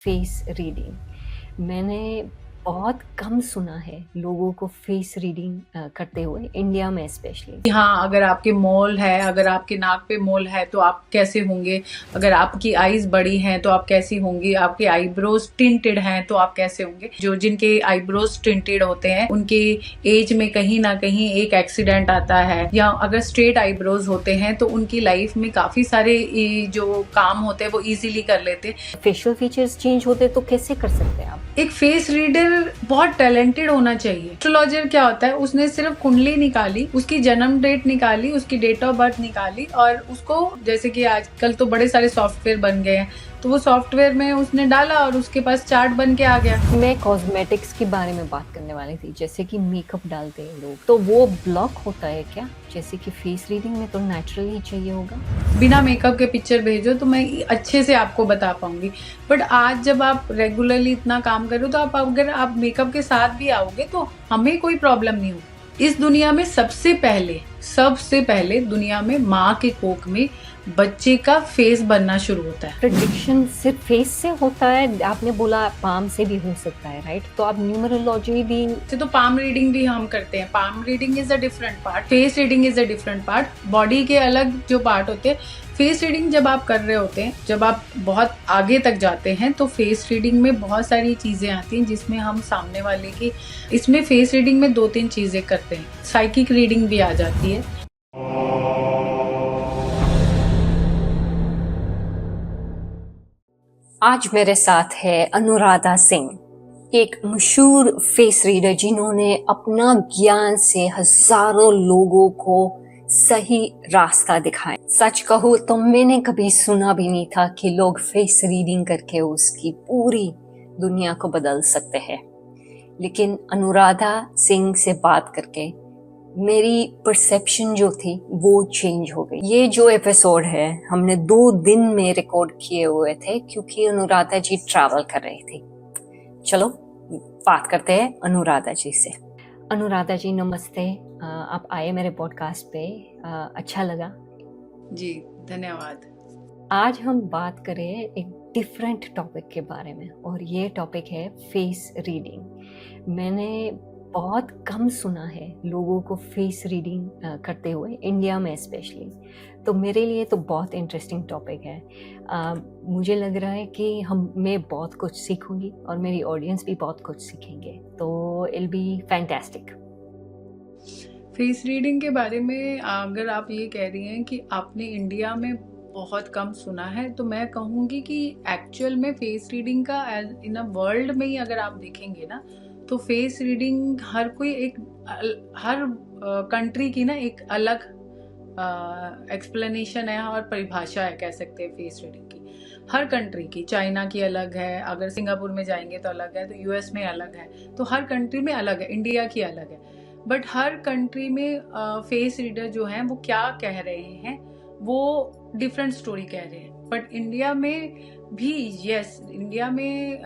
Face reading मैंने बहुत कम सुना है लोगों को फेस रीडिंग करते हुए, इंडिया में स्पेशली। हाँ, अगर आपके मोल है, अगर आपके नाक पे मोल है तो आप कैसे होंगे, अगर आपकी आईज बड़ी हैं तो आप कैसी होंगी, आपके आईब्रोज टिंटेड हैं तो आप कैसे होंगे। जो जिनके आईब्रोज टिंटेड होते हैं उनके एज में कहीं ना कहीं एक एक्सीडेंट आता है, या अगर स्ट्रेट आईब्रोज होते हैं तो उनकी लाइफ में काफी सारे जो काम होते हैं वो इजीली कर लेते हैं। फेशियल फीचर्स चेंज होते तो कैसे कर सकते हैं आप? एक फेस रीडर बहुत टैलेंटेड होना चाहिए। एस्ट्रोलॉजर क्या होता है, उसने सिर्फ कुंडली निकाली, उसकी जन्म डेट निकाली, उसकी डेट ऑफ बर्थ निकाली और उसको, जैसे कि आजकल तो बड़े सारे सॉफ्टवेयर बन गए हैं, तो वो सॉफ्टवेयर में उसने डाला और उसके पास चार्ट बन के आ गया। मैं कॉस्मेटिक्स के बारे में बात करने वाली थी, जैसे कि मेकअप डालते हैं लोग, तो वो ब्लॉक होता है क्या? जैसे कि फेस रीडिंग में तो नेचुरली ही चाहिए होगा। बिना मेकअप के पिक्चर भेजो तो मैं अच्छे से आपको बता पाऊंगी, बट आज जब आप रेगुलरली इतना काम कर रहे हो तो आप अगर आप मेकअप के साथ भी आओगे तो हमें कोई प्रॉब्लम नहीं होगी। इस दुनिया में सबसे पहले दुनिया में माँ के कोख में बच्चे का फेस बनना शुरू होता है। प्रेडिक्शन सिर्फ फेस से होता है? आपने बोला पाम से भी हो सकता है, राइट? तो आप न्यूमरोलॉजी भी तो पाम रीडिंग भी हम करते हैं। Palm reading is a different part, face reading is a different part. Body के अलग जो पार्ट होते हैं, फेस रीडिंग जब आप कर रहे होते हैं, जब आप बहुत आगे तक जाते हैं तो फेस रीडिंग में बहुत सारी चीजें आती हैं जिसमें हम सामने वाले की, इसमें फेस रीडिंग में 2-3 चीजें करते हैं। साइकिक रीडिंग भी आ जाती है। आज मेरे साथ है अनुराधा सिंह, एक मशहूर फेस रीडर जिन्होंने अपना ज्ञान से हजारों लोगों को सही रास्ता दिखाया। सच कहूँ तो मैंने कभी सुना भी नहीं था कि लोग फेस रीडिंग करके उसकी पूरी दुनिया को बदल सकते हैं, लेकिन अनुराधा सिंह से बात करके मेरी परसेप्शन जो थी वो चेंज हो गई। ये जो एपिसोड है हमने 2 दिन में रिकॉर्ड किए हुए थे क्योंकि अनुराधा जी ट्रैवल कर रही थी। चलो बात करते हैं अनुराधा जी से। अनुराधा जी नमस्ते, आप आए मेरे पॉडकास्ट पे, अच्छा लगा। जी धन्यवाद। आज हम बात करें एक डिफरेंट टॉपिक के बारे में, और ये टॉपिक है फेस रीडिंग। मैंने बहुत कम सुना है लोगों को फेस रीडिंग करते हुए, इंडिया में स्पेशली। तो मेरे लिए तो बहुत इंटरेस्टिंग टॉपिक है। मुझे लग रहा है कि मैं बहुत कुछ सीखूंगी और मेरी ऑडियंस भी बहुत कुछ सीखेंगे, तो it will be fantastic. Face reading के बारे में अगर आप ये कह रही हैं कि आपने इंडिया में बहुत कम सुना है, तो मैं कहूँगी कि एक्चुअल में फेस रीडिंग का इन अ वर्ल्ड में ही अगर आप देखेंगे ना, तो फेस रीडिंग हर कोई हर कंट्री की ना एक अलग एक्सप्लेनेशन है और परिभाषा है, कह सकते हैं फेस रीडिंग की। हर कंट्री की, चाइना की अलग है, अगर सिंगापुर में जाएंगे तो अलग है, तो यूएस में अलग है, तो हर कंट्री में अलग है, इंडिया की अलग है। बट हर कंट्री में फेस रीडर जो हैं वो क्या कह रहे हैं, वो डिफरेंट स्टोरी कह रहे हैं। बट इंडिया में भी, इंडिया में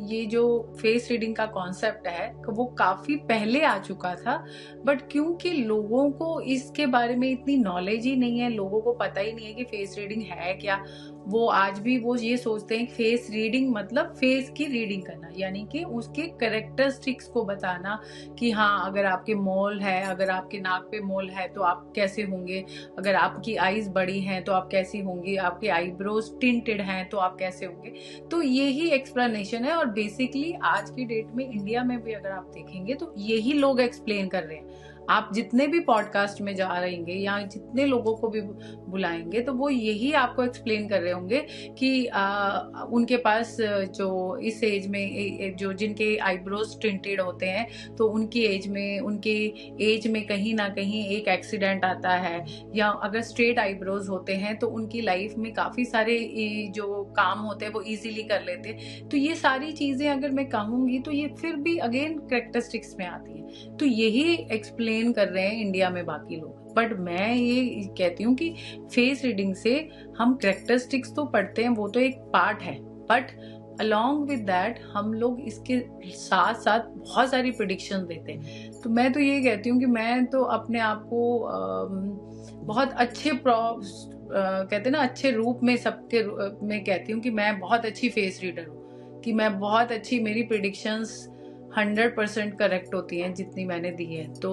ये जो फेस रीडिंग का कॉन्सेप्ट है वो काफी पहले आ चुका था, बट क्योंकि लोगों को इसके बारे में इतनी नॉलेज ही नहीं है, लोगों को पता ही नहीं है कि फेस रीडिंग है क्या, वो आज भी वो ये सोचते हैं फेस रीडिंग मतलब फेस की रीडिंग करना, यानी कि उसके कैरेक्टरिस्टिक्स को बताना कि हाँ, अगर आपके मोल है, अगर आपके नाक पे मोल है तो आप कैसे होंगे, अगर आपकी आईज बड़ी हैं तो आप कैसी होंगी, आपके आईब्रोज टिंटेड हैं तो आप कैसे होंगे। तो यही एक्सप्लेनेशन है, और बेसिकली आज की डेट में इंडिया में भी अगर आप देखेंगे तो यही लोग एक्सप्लेन कर रहे हैं। आप जितने भी पॉडकास्ट में जा रहेंगे या जितने लोगों को भी बुलाएंगे तो वो यही आपको एक्सप्लेन कर रहे होंगे कि उनके पास जो इस एज में जो जिनके आईब्रोज टिंटेड होते हैं तो उनकी एज में कहीं ना कहीं एक एक्सीडेंट आता है, या अगर स्ट्रेट आईब्रोज होते हैं तो उनकी लाइफ में काफी सारे जो काम होते हैं वो इजीली कर लेते हैं। तो ये सारी चीजें अगर मैं कहूंगी तो ये फिर भी अगेन कैरेक्टरिस्टिक्स में आती है, तो यही एक्सप्लेन कर रहे हैं इंडिया में बाकी लोग। बट मैं ये कहती हूँ कि फेस रीडिंग से हम कैरेक्टरिस्टिक्स तो पढ़ते हैं, वो तो एक पार्ट है, बट अलॉन्ग विद दैट हम लोग इसके साथ साथ बहुत सारी प्रिडिक्शन देते हैं। तो मैं तो ये कहती हूँ कि मैं तो अपने आप को बहुत अच्छे कहते हैं ना, अच्छे रूप में सबके में कहती हूँ कि मैं बहुत अच्छी फेस रीडर हूँ। कि मैं बहुत अच्छी, मेरी प्रिडिक्शंस 100% करेक्ट होती हैं जितनी मैंने दी है। तो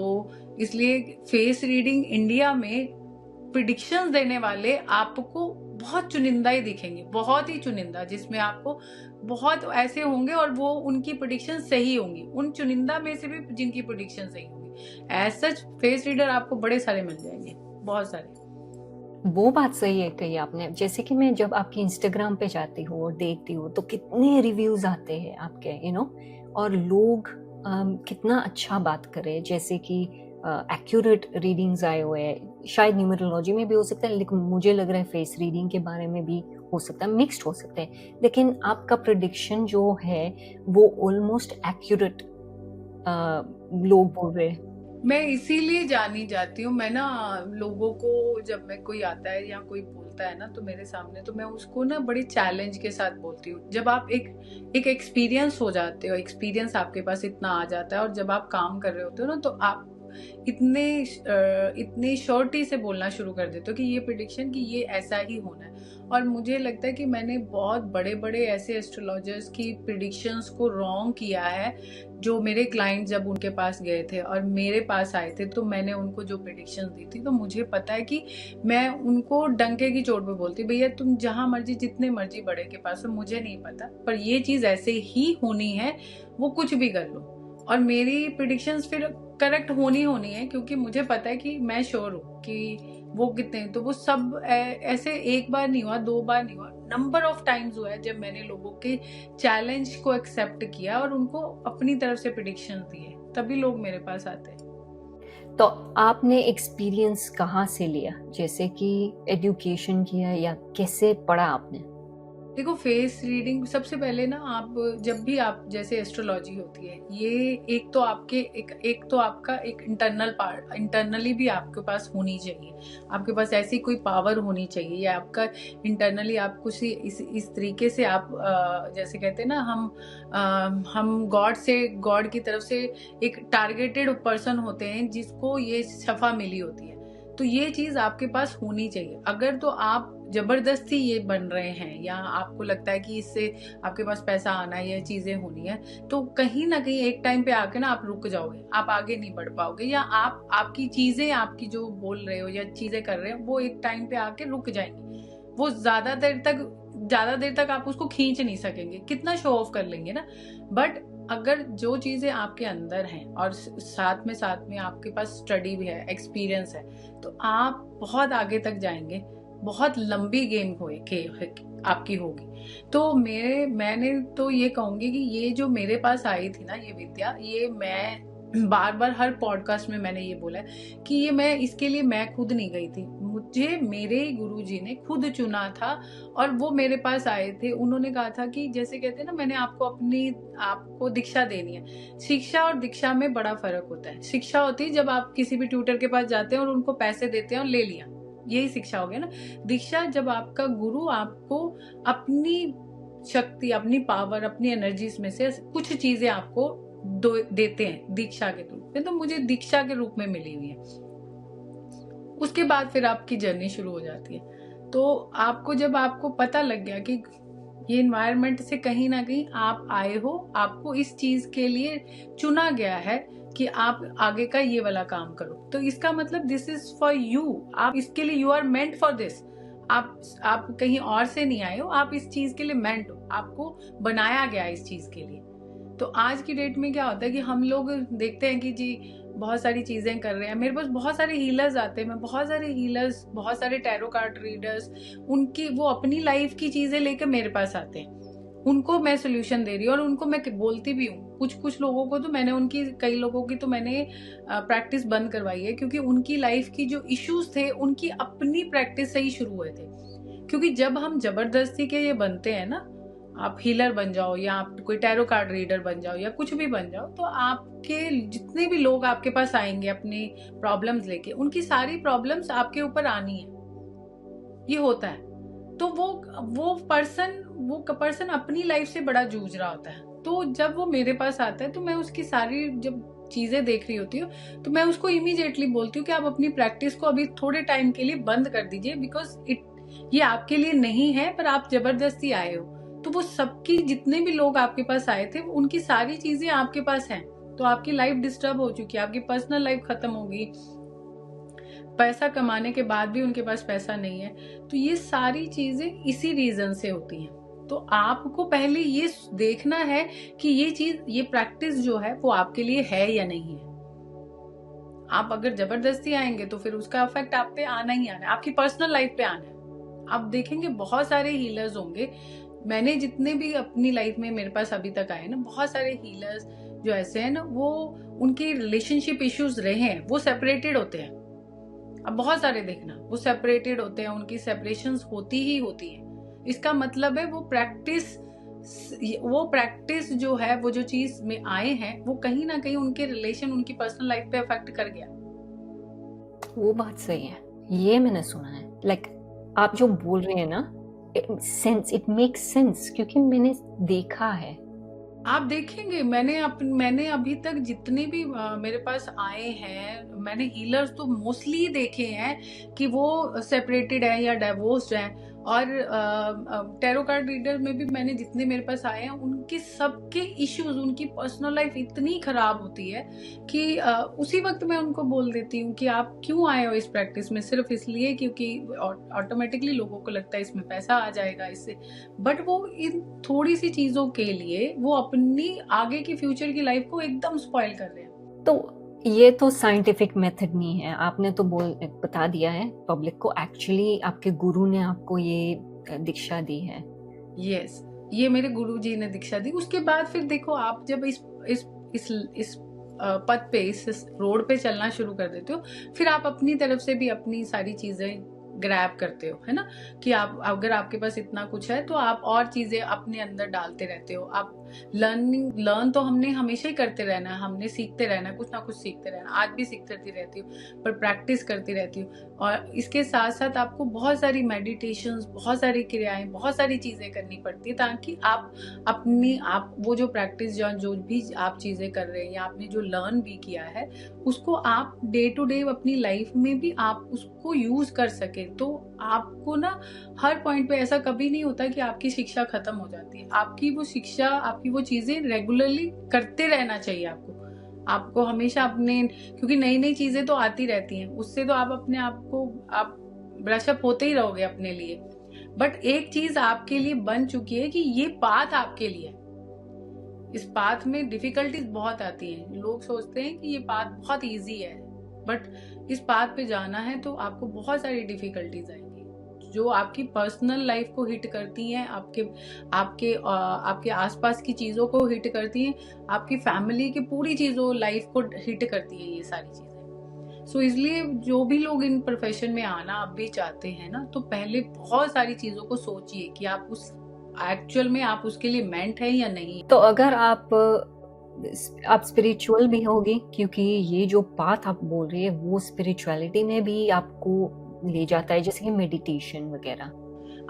इसलिए फेस रीडिंग इंडिया में प्रिडिक्शंस देने वाले आपको बहुत चुनिंदा ही दिखेंगे, बहुत ही चुनिंदा, जिसमें आपको बहुत ऐसे होंगे और वो उनकी प्रिडिक्शन सही होंगी, उन चुनिंदा में से भी जिनकी प्रिडिक्शन सही होंगी। एज सच फेस रीडर आपको बड़े सारे मिल जाएंगे, बहुत सारे। वो बात सही है कही आपने। जैसे कि मैं जब आपकी इंस्टाग्राम पे जाती हूँ और देखती हूँ तो कितने रिव्यूज आते हैं आपके, और लोग कितना अच्छा बात करे, जैसे कि एक्यूरेट रीडिंग्स आए हुए हैं। शायद न्यूमरोलॉजी में भी हो सकता है, लेकिन मुझे लग रहा है फेस रीडिंग के बारे में भी हो सकता है, मिक्स्ड हो सकता है। लेकिन आपका प्रेडिक्शन जो है वो ऑलमोस्ट एक्यूरेट लोग बोल रहे हैं। मैं इसीलिए जानी जाती हूँ। मैं ना लोगों को, जब मैं कोई आता है या कोई बोलता है ना तो मेरे सामने, तो मैं उसको ना बड़ी चैलेंज के साथ बोलती हूँ। जब आप एक एक्सपीरियंस हो जाते हो, एक्सपीरियंस आपके पास इतना आ जाता है, और जब आप काम कर रहे होते हो ना तो आप इतनी श्योरिटी से बोलना शुरू कर देते हो कि ये प्रिडिक्शन, कि ये ऐसा ही होना है। और मुझे लगता है कि मैंने बहुत बड़े बड़े ऐसे एस्ट्रोलॉजर्स की प्रिडिक्शंस को रॉन्ग किया है, जो मेरे क्लाइंट जब उनके पास गए थे और मेरे पास आए थे तो मैंने उनको जो प्रिडिक्शंस दी थी, तो मुझे पता है कि मैं उनको डंके की चोट पे बोलती, भैया तुम जहां मर्जी, जितने मर्जी बड़े के पास हो, मुझे नहीं पता, पर ये चीज ऐसे ही होनी है, वो कुछ भी कर लो। और मेरी प्रिडिक्शंस फिर करेक्ट होनी है, क्योंकि मुझे पता है कि मैं श्योर हूँ कि वो कितने, तो वो सब ऐसे एक बार नहीं हुआ, 2 बार नहीं हुआ, नंबर ऑफ टाइम्स हुआ है जब मैंने लोगों के चैलेंज को एक्सेप्ट किया और उनको अपनी तरफ से प्रिडिक्शन दिए, तभी लोग मेरे पास आते हैं। तो आपने एक्सपीरियंस कहाँ से लिया, जैसे कि एजुकेशन किया या कैसे पढ़ा आपने? देखो, फेस रीडिंग सबसे पहले ना, आप जब भी आप, जैसे एस्ट्रोलॉजी होती है, ये एक तो आपका एक इंटरनल पार्ट, इंटरनली भी आपके पास होनी चाहिए। आपके पास ऐसी कोई पावर होनी चाहिए, या आपका इंटरनली आप कुछ इस तरीके से आप जैसे कहते हैं ना, हम गॉड की तरफ से एक टारगेटेड पर्सन होते हैं जिसको ये शफा मिली होती है। तो ये चीज आपके पास होनी चाहिए। अगर तो आप जबरदस्ती ये बन रहे हैं, या आपको लगता है कि इससे आपके पास पैसा आना है, ये चीजें होनी है, तो कहीं ना कहीं एक टाइम पे आके ना आप रुक जाओगे, आप आगे नहीं बढ़ पाओगे, या आपकी चीजें, आपकी जो बोल रहे हो या चीजें कर रहे हो, वो एक टाइम पे आके रुक जाएंगी। वो ज्यादा देर तक आप उसको खींच नहीं सकेंगे, कितना शो ऑफ कर लेंगे ना। बट अगर जो चीजें आपके अंदर हैं और साथ में आपके पास स्टडी भी है, एक्सपीरियंस है, तो आप बहुत आगे तक जाएंगे, बहुत लंबी गेम आपकी होगी। तो मैंने तो ये कहूंगी कि ये जो मेरे पास आई थी ना, ये विद्या, ये मैं बार हर पॉडकास्ट में मैंने ये बोला है कि ये इसके लिए मैं खुद नहीं गई थी, मुझे मेरे गुरुजी ने खुद चुना था। और वो मेरे पास आए थे, उन्होंने कहा था कि जैसे कहते हैं ना, मैंने आपको दीक्षा देनी है। शिक्षा और दीक्षा में बड़ा फर्क होता है। शिक्षा होती है जब आप किसी भी ट्यूटर के पास जाते हैं और उनको पैसे देते हैं और ले लिया, यही शिक्षा हो गया ना। दीक्षा जब आपका गुरु आपको अपनी शक्ति, अपनी पावर, अपनी एनर्जीज में से कुछ चीजें आपको देते हैं दीक्षा के रूप में। तो मुझे दीक्षा के रूप में मिली हुई है। उसके बाद फिर आपकी जर्नी शुरू हो जाती है। तो जब आपको पता लग गया कि ये एनवायरनमेंट से कहीं ना कहीं आप आए हो, आपको इस चीज के लिए चुना गया है कि आप आगे का ये वाला काम करो, तो इसका मतलब दिस इज फॉर यू। आप इसके लिए, you are meant for this. आप कहीं और से नहीं आए हो, आप इस चीज के लिए मेंट हो, आपको बनाया गया इस चीज के लिए। तो आज की डेट में क्या होता है कि हम लोग देखते हैं कि जी बहुत सारी चीजें कर रहे हैं। मेरे पास बहुत सारे हीलर्स आते हैं, मैं बहुत सारे टैरो कार्ड रीडर्स, उनकी वो अपनी लाइफ की चीजें लेकर मेरे पास आते हैं, उनको मैं सोल्यूशन दे रही हूँ और उनको मैं बोलती भी हूँ। कुछ लोगों को तो कई लोगों की तो मैंने प्रैक्टिस बंद करवाई है, क्योंकि उनकी लाइफ की जो इश्यूज थे, उनकी अपनी प्रैक्टिस से ही शुरू हुए थे। क्योंकि जब हम जबरदस्ती के ये बनते हैं ना, आप हीलर बन जाओ या आप कोई टैरो कार्ड रीडर बन जाओ या कुछ भी बन जाओ, तो आपके जितने भी लोग आपके पास आएंगे अपनी प्रॉब्लम्स लेके, उनकी सारी प्रॉब्लम्स आपके ऊपर आनी है, ये होता है। तो वो पर्सन अपनी लाइफ से बड़ा जूझ रहा होता है। तो जब वो मेरे पास आता है तो मैं उसकी सारी जब चीजें देख रही होती हूँ तो मैं उसको इमीडिएटली बोलती हूँ कि आप अपनी प्रैक्टिस को अभी थोड़े टाइम के लिए बंद कर दीजिए, बिकॉज ये आपके लिए नहीं है, पर आप जबरदस्ती आए हो। तो वो सबकी, जितने भी लोग आपके पास आए थे उनकी सारी चीजें आपके पास हैं, तो आपकी लाइफ डिस्टर्ब हो चुकी है, आपकी पर्सनल लाइफ खत्म होगी, पैसा कमाने के बाद भी उनके पास पैसा नहीं है। तो ये सारी चीजें इसी रीजन से होती हैं। तो आपको पहले ये देखना है कि ये चीज, ये प्रैक्टिस जो है वो आपके लिए है या नहीं है। आप अगर जबरदस्ती आएंगे तो फिर उसका इफेक्ट आप पे आना ही आना है, आपकी पर्सनल लाइफ पे आना है। आप देखेंगे बहुत सारे हीलर्स होंगे, मैंने जितने भी अपनी लाइफ में मेरे पास अभी तक आए ना, बहुत सारे हीलर्स जो ऐसे हैं ना, वो उनके रिलेशनशिप इश्यूज रहे हैं, वो सेपरेटेड होते हैं। अब बहुत सारे देखना, वो सेपरेटेड होते हैं, उनकी सेपरेशंस होती ही होती है। इसका मतलब है वो प्रैक्टिस जो है, वो जो चीज में आए हैं, वो कहीं ना कहीं उनके रिलेशन, उनकी पर्सनल लाइफ पे अफेक्ट कर गया। वो बात सही है, ये मैंने सुना है। लाइक आप जो बोल रहे हैं ना, इट मेक्स सेंस, क्योंकि मैंने देखा है। आप देखेंगे, मैंने अभी तक जितने भी मेरे पास आए हैं, मैंने हीलर्स तो मोस्टली देखे हैं कि वो सेपरेटेड है या डाइवोर्स्ड है। और टैरो कार्ड रीडर में भी मैंने जितने मेरे पास आए हैं, उनके सबके इश्यूज, उनकी पर्सनल लाइफ इतनी खराब होती है कि उसी वक्त मैं उनको बोल देती हूँ कि आप क्यों आए हो इस प्रैक्टिस में, सिर्फ इसलिए क्योंकि ऑटोमेटिकली लोगों को लगता है इसमें पैसा आ जाएगा इससे, बट वो इन थोड़ी सी चीजों के लिए वो अपनी आगे की फ्यूचर की लाइफ को एकदम स्पॉइल कर रहे हैं। तो ये तो साइंटिफिक मेथड नहीं है, आपने तो बता दिया है पब्लिक को। एक्चुअली आपके गुरु ने आपको ये दीक्षा दी है। यस, ये मेरे गुरुजी ने दीक्षा दी। उसके बाद फिर देखो, आप जब इस पथ पे, इस रोड पे चलना शुरू कर देते हो, फिर आप अपनी तरफ से भी अपनी सारी चीजें ग्रैब करते हो, है ना, कि आप, अगर आपके पास इतना कुछ है तो आप और चीजें अपने अंदर डालते रहते हो। आप लर्न तो हमने हमेशा ही करते रहना है, हमने सीखते रहना है, कुछ ना कुछ सीखते रहना। आज भी सीखती रहती हूँ, पर प्रैक्टिस करती रहती हूँ। और इसके साथ साथ आपको बहुत सारी मेडिटेशंस, बहुत सारी क्रियाएं, बहुत सारी चीजें करनी पड़ती है, ताकि आप वो जो प्रैक्टिस, जो भी आप चीजें कर रहे हैं या आपने जो लर्न भी किया है, उसको आप डे टू डे अपनी लाइफ में भी आप उसको यूज कर सके। तो आपको ना हर पॉइंट पे ऐसा कभी नहीं होता कि आपकी शिक्षा खत्म हो जाती है। आपकी वो शिक्षा, आपकी वो चीजें रेगुलरली करते रहना चाहिए आपको हमेशा अपने, क्योंकि नई नई चीजें तो आती रहती हैं, उससे तो आप अपने आप को, आप ब्रशअप होते ही रहोगे अपने लिए। बट एक चीज आपके लिए बन चुकी है कि ये पाथ आपके लिए है। इस पाथ में डिफिकल्टीज बहुत आती हैं। लोग सोचते हैं कि ये पाथ बहुत इजी है, बट इस पाथ पे जाना है तो आपको बहुत सारी डिफिकल्टीज आएंगी, जो आपकी पर्सनल लाइफ को हिट करती हैं, आपके आसपास की चीजों को हिट करती हैं, आपकी फैमिली की पूरी चीजों, लाइफ को हिट करती है ये सारी चीजें। सो इसलिए जो भी लोग इन प्रोफेशन में आना अब भी चाहते हैं ना, तो पहले बहुत सारी चीजों को सोचिए कि आप एक्चुअल में आप उसके लिए मेंट है या नहीं। तो अगर आप स्पिरिचुअल भी होगी, क्योंकि ये जो पाथ आप बोल रही है वो स्पिरिचुअलिटी में भी आपको ले जाता है, जैसे कि मेडिटेशन वगैरह।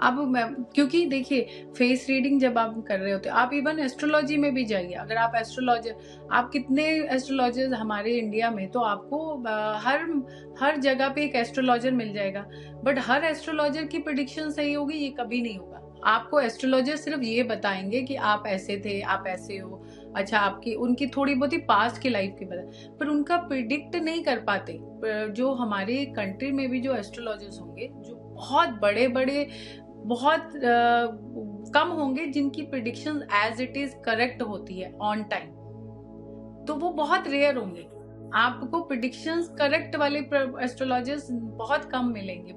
अब क्योंकि देखिए, फेस रीडिंग जब आप कर रहे होते हैं, आप इवन एस्ट्रोलॉजी में भी जाइए। अगर आप एस्ट्रोलॉजर, आप कितने एस्ट्रोलॉजर्स हमारे इंडिया में, तो आपको हर जगह पे एक एस्ट्रोलॉजर मिल जाएगा, बट हर एस्ट्रोलॉजर की प्रेडिक्शन सही होगी ये कभी नहीं होगा। आपको एस्ट्रोलॉजर सिर्फ ये बताएंगे कि आप ऐसे थे, आप ऐसे हो, अच्छा आपकी उनकी थोड़ी बहुत ही पास्ट की लाइफ की बता, पर उनका प्रिडिक्ट नहीं कर पाते। जो हमारे कंट्री में भी जो एस्ट्रोलॉजर्स होंगे, जो बहुत बड़े बड़े, बहुत कम होंगे जिनकी prediction as it is correct होती है ऑन टाइम, तो वो बहुत रेयर होंगे। आपको प्रिडिक्शंस करेक्ट वाले एस्ट्रोलॉजर्स बहुत कम मिलेंगे।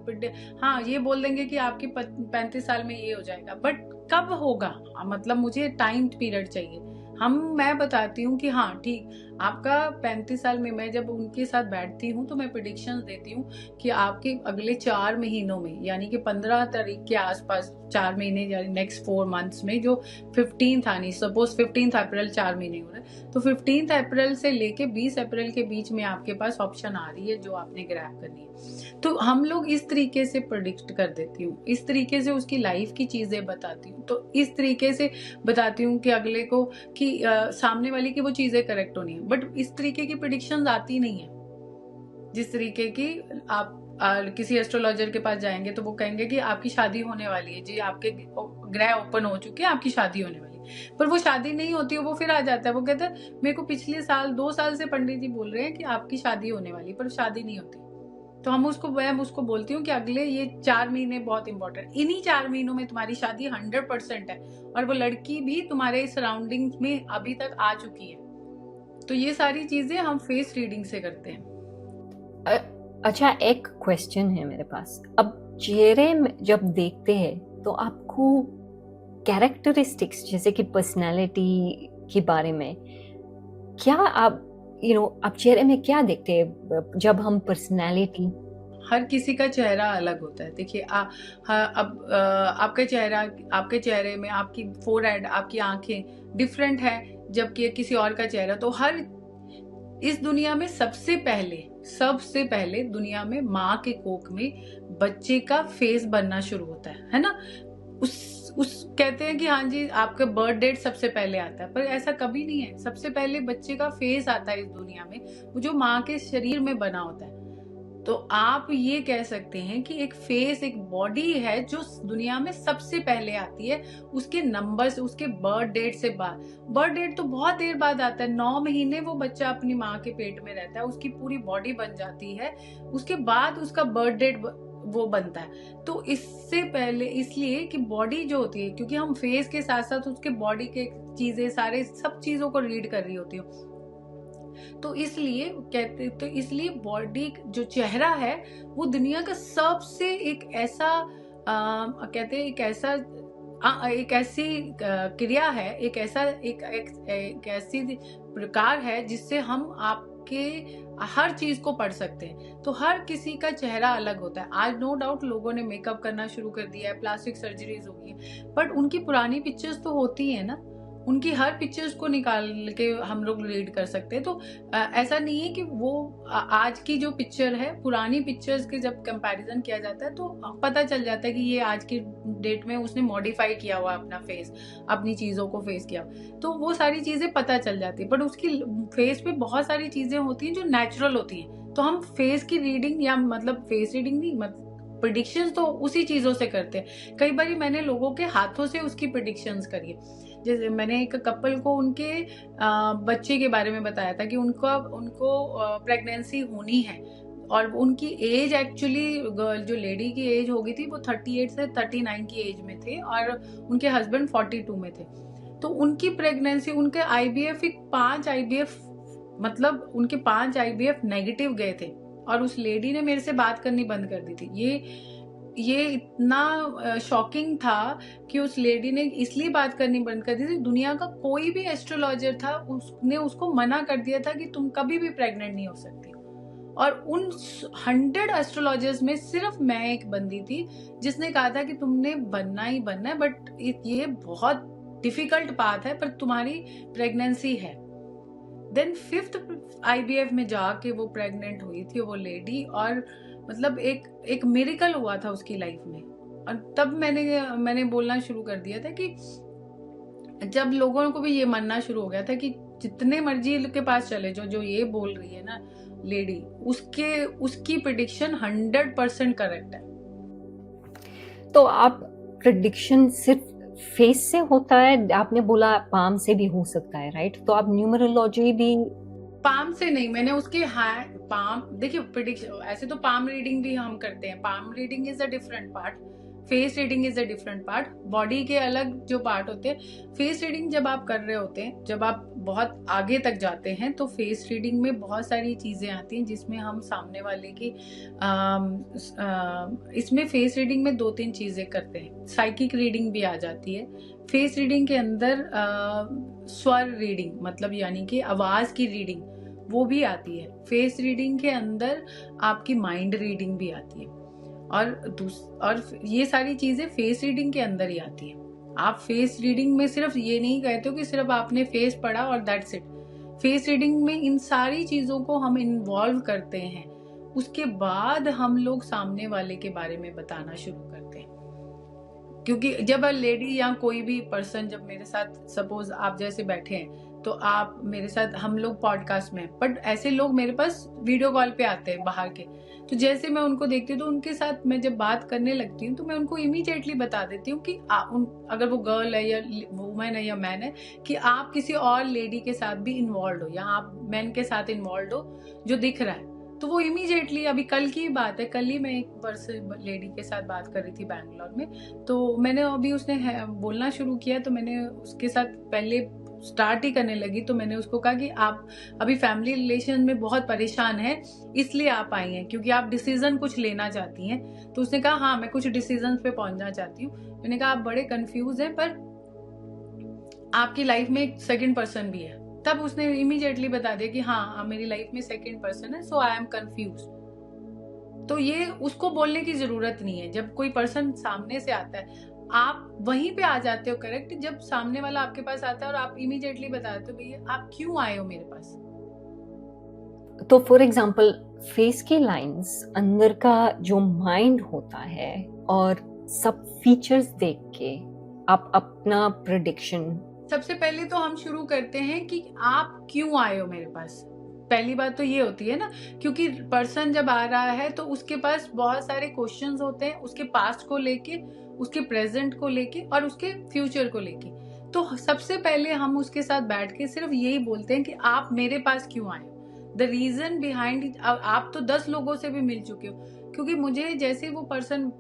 हाँ, ये बोल देंगे कि आपकी 35 साल में ये हो जाएगा, बट कब होगा, मतलब मुझे टाइम पीरियड चाहिए। मैं बताती हूँ कि हाँ ठीक, आपका 35 साल में, मैं जब उनके साथ बैठती हूँ तो मैं प्रेडिक्शंस देती हूँ कि आपके अगले 4 महीनों में, यानी कि 15 तारीख के आसपास, 4 महीने यानी नेक्स्ट 4 मंथ्स में, जो 15th आनी, सपोज 15th अप्रैल 4 महीने हो रहे हैं, तो 15th अप्रैल से लेके 20 अप्रैल के बीच में आपके पास ऑप्शन आ रही है जो आपने ग्रैब करनी है। तो हम लोग इस तरीके से प्रेडिक्ट कर देती हूँ, इस तरीके से उसकी लाइफ की चीजें बताती हूँ, तो इस तरीके से बताती हूँ कि अगले को, कि सामने वाली की वो चीजें करेक्ट होनी है। बट इस तरीके की प्रेडिक्शंस आती नहीं है जिस तरीके की आप किसी एस्ट्रोलॉजर के पास जाएंगे तो वो कहेंगे कि आपकी शादी होने वाली है जी, आपके ग्रह ओपन हो चुके हैं, आपकी शादी होने वाली। पर वो शादी नहीं होती है, वो फिर आ जाता है, वो कहता है मेरे को पिछले साल 2 साल से पंडित जी बोल रहे हैं कि आपकी शादी होने वाली, पर शादी नहीं होती। तो मैं उसको बोलती हूँ कि अगले ये 4 महीने बहुत इंपॉर्टेंट, इन्हीं 4 महीनों में तुम्हारी शादी 100% है, और वो लड़की भी तुम्हारे सराउंडिंग्स में अभी तक आ चुकी है। तो ये सारी चीजें हम फेस रीडिंग से करते हैं। अच्छा, एक क्वेश्चन है मेरे पास। अब चेहरे में जब देखते हैं तो आपको कैरेक्टरिस्टिक्स जैसे कि पर्सनालिटी के बारे में क्या आप आप चेहरे में क्या देखते हैं जब हम पर्सनालिटी? हर किसी का चेहरा अलग होता है। देखिए अब आपके चेहरे में आपकी फोरहेड, आपकी आंखें डिफरेंट है, जबकि किसी और का चेहरा। तो इस दुनिया में सबसे पहले दुनिया में माँ के कोख में बच्चे का फेस बनना शुरू होता है ना। उस कहते हैं कि हाँ जी आपका बर्थ डेट सबसे पहले आता है, पर ऐसा कभी नहीं है। सबसे पहले बच्चे का फेस आता है इस दुनिया में, वो जो माँ के शरीर में बना होता है। तो आप ये कह सकते हैं कि एक फेस, एक बॉडी है जो दुनिया में सबसे पहले आती है, उसके नंबर से, उसके बर्थ डेट से बाद। बर्थ डेट तो बहुत देर बाद आता है, 9 महीने वो बच्चा अपनी माँ के पेट में रहता है, उसकी पूरी बॉडी बन जाती है, उसके बाद उसका बर्थ डेट वो बनता है। तो इससे पहले, इसलिए कि बॉडी जो होती है, क्योंकि हम फेस के साथ साथ उसके बॉडी के चीजें, सारे सब चीजों को रीड कर रही होती हूँ, तो इसलिए बॉडी जो चेहरा है वो दुनिया का सबसे एक ऐसा कहते हैं एक ऐसी क्रिया है, एक ऐसी प्रकार है जिससे हम आपके हर चीज को पढ़ सकते हैं। तो हर किसी का चेहरा अलग होता है। आज नो डाउट लोगों ने मेकअप करना शुरू कर दिया है, प्लास्टिक सर्जरीज हो गई है, बट उनकी पुरानी पिक्चर्स तो होती है ना, उनकी हर पिक्चर्स को निकाल के हम लोग रीड कर सकते हैं। तो ऐसा नहीं है कि वो आज की जो पिक्चर है, पुरानी पिक्चर्स के जब कंपैरिजन किया जाता है तो पता चल जाता है कि ये आज की डेट में उसने मॉडिफाई किया हुआ अपना फेस, अपनी चीजों को फेस किया, तो वो सारी चीजें पता चल जाती है। बट उसकी फेस पे बहुत सारी चीजें होती हैं जो नेचुरल होती हैं। तो हम फेस की रीडिंग, या मतलब फेस रीडिंग नहीं, मतलब प्रिडिक्शंस तो उसी चीजों से करते हैं। कई बार मैंने लोगों के हाथों से उसकी प्रिडिक्शंस करी है। जैसे मैंने एक कपल को उनके बच्चे के बारे में बताया था कि उनको प्रेगनेंसी होनी है, और उनकी एज एक्चुअली, जो लेडी की एज हो गई थी वो 38 से 39 की एज में थे, और उनके हस्बैंड 42 में थे। तो उनकी प्रेगनेंसी, उनके IVF 5 IVF, मतलब उनके 5 IVF नेगेटिव गए थे, और उस लेडी ने मेरे से बात करनी बंद कर दी थी। ये इतना शॉकिंग था कि उस लेडी ने इसलिए बात करनी बंद कर दी थी, दुनिया का कोई भी एस्ट्रोलॉजर था, उसने उसको मना कर दिया था कि तुम कभी भी प्रेग्नेंट नहीं हो सकती। और उन 100 एस्ट्रोलॉजर्स में सिर्फ मैं एक बंदी थी जिसने कहा था कि तुमने बनना ही बनना है, बट ये बहुत डिफिकल्ट पाथ है, पर तुम्हारी प्रेगनेंसी है। देन 5th IVF में जाके वो प्रेग्नेंट हुई थी वो लेडी, और मतलब एक मिरेकल हुआ था उसकी लाइफ में। और तब मैंने बोलना शुरू कर दिया था कि जब लोगों को भी ये मानना शुरू हो गया था कि जितने मर्जी के पास चले जो ये बोल रही है ना लेडी, उसकी प्रिडिक्शन 100% करेक्ट है। तो आप प्रिडिक्शन सिर्फ फेस से होता है? आपने बोला पाम से भी हो सकता है, राइट? तो आप न्यूमरोलॉजी भी? पाम से नहीं, मैंने उसके पाम, देखिए प्रिडिक्शन, ऐसे तो पाम रीडिंग भी हम करते हैं। Palm reading is a different part, face reading is a different part, body के अलग जो पार्ट होते हैं। फेस रीडिंग जब आप कर रहे होते हैं, जब आप बहुत आगे तक जाते हैं, तो फेस रीडिंग में बहुत सारी चीजें आती हैं जिसमें हम सामने वाले की इसमें फेस रीडिंग में 2-3 चीजें करते हैं। साइकिक रीडिंग भी आ जाती है फेस रीडिंग के अंदर, स्वर रीडिंग, मतलब यानी कि आवाज की रीडिंग, वो भी आती है। फेस रीडिंग के अंदर आपकी माइंड रीडिंग भी आती है, और ये सारी चीजें फेस रीडिंग के अंदर ही आती है। आप फेस रीडिंग में सिर्फ ये नहीं कहते हो कि सिर्फ आपने फेस पढ़ा और दैट्स इट। फेस रीडिंग में इन सारी चीजों को हम इन्वॉल्व करते हैं, उसके बाद हम लोग सामने वाले के बारे में बताना शुरू करते हैं। क्योंकि जब लेडी या कोई भी पर्सन जब मेरे साथ, सपोज आप जैसे बैठे हैं तो आप मेरे साथ, हम लोग पॉडकास्ट में, बट ऐसे लोग मेरे पास वीडियो कॉल पे आते हैं बाहर के, तो जैसे मैं उनको देखती हूँ तो उनके साथ मैं जब बात करने लगती हूँ तो मैं उनको इमीडिएटली बता देती हूँ कि अगर वो गर्ल है या वुमेन है या मैन है, कि आप किसी और लेडी के साथ भी इन्वॉल्व हो या आप मैन के साथ इन्वॉल्व हो जो दिख रहा है, तो वो इमीडिएटली, अभी कल की बात है, कल ही मैं एक पर्सन लेडी के साथ बात कर रही थी बैंगलोर में, तो मैंने अभी उसने बोलना शुरू किया तो मैंने उसके साथ पहले स्टार्ट ही करने लगी, तो मैंने उसको कहा कि आप अभी फैमिली रिलेशन में बहुत परेशान हैं, इसलिए आप आई हैं क्योंकि आप डिसीजन कुछ लेना चाहती हैं। तो उसने कहा हाँ मैं कुछ डिसीजन पे पहुंचना चाहती हूँ। मैंने कहा आप बड़े कंफ्यूज हैं, पर आपकी लाइफ में एक सेकंड पर्सन भी है। तब उसने इमीडिएटली बता दिया कि हाँ मेरी लाइफ में सेकंड पर्सन है, सो आई एम कंफ्यूज। तो ये उसको बोलने की जरूरत नहीं है। जब कोई पर्सन सामने से आता है आप वहीं पे आ जाते हो करेक्ट, जब सामने वाला आपके पास आता है और आप इमीडिएटली बताते हो भैया आप क्यों आए हो मेरे पास। तो फॉर एग्जाम्पल फेस की लाइंस, अंदर का जो माइंड होता है और सब फीचर्स देख के आप अपना प्रेडिक्शन। सबसे पहले तो हम शुरू करते हैं कि आप क्यों आए हो मेरे पास। पहली बात तो ये होती है ना, क्योंकि पर्सन जब आ रहा है तो उसके पास बहुत सारे क्वेश्चंस होते हैं, उसके पास्ट को लेके, उसके प्रेजेंट को लेके और उसके फ्यूचर को लेके। तो सबसे पहले हम उसके साथ बैठ के सिर्फ यही बोलते हैं कि आप मेरे पास क्यों आए हो, द रीजन बिहाइंड। आप तो 10 लोगों से भी मिल चुके हो, क्योंकि मुझे जैसे वो पर्सन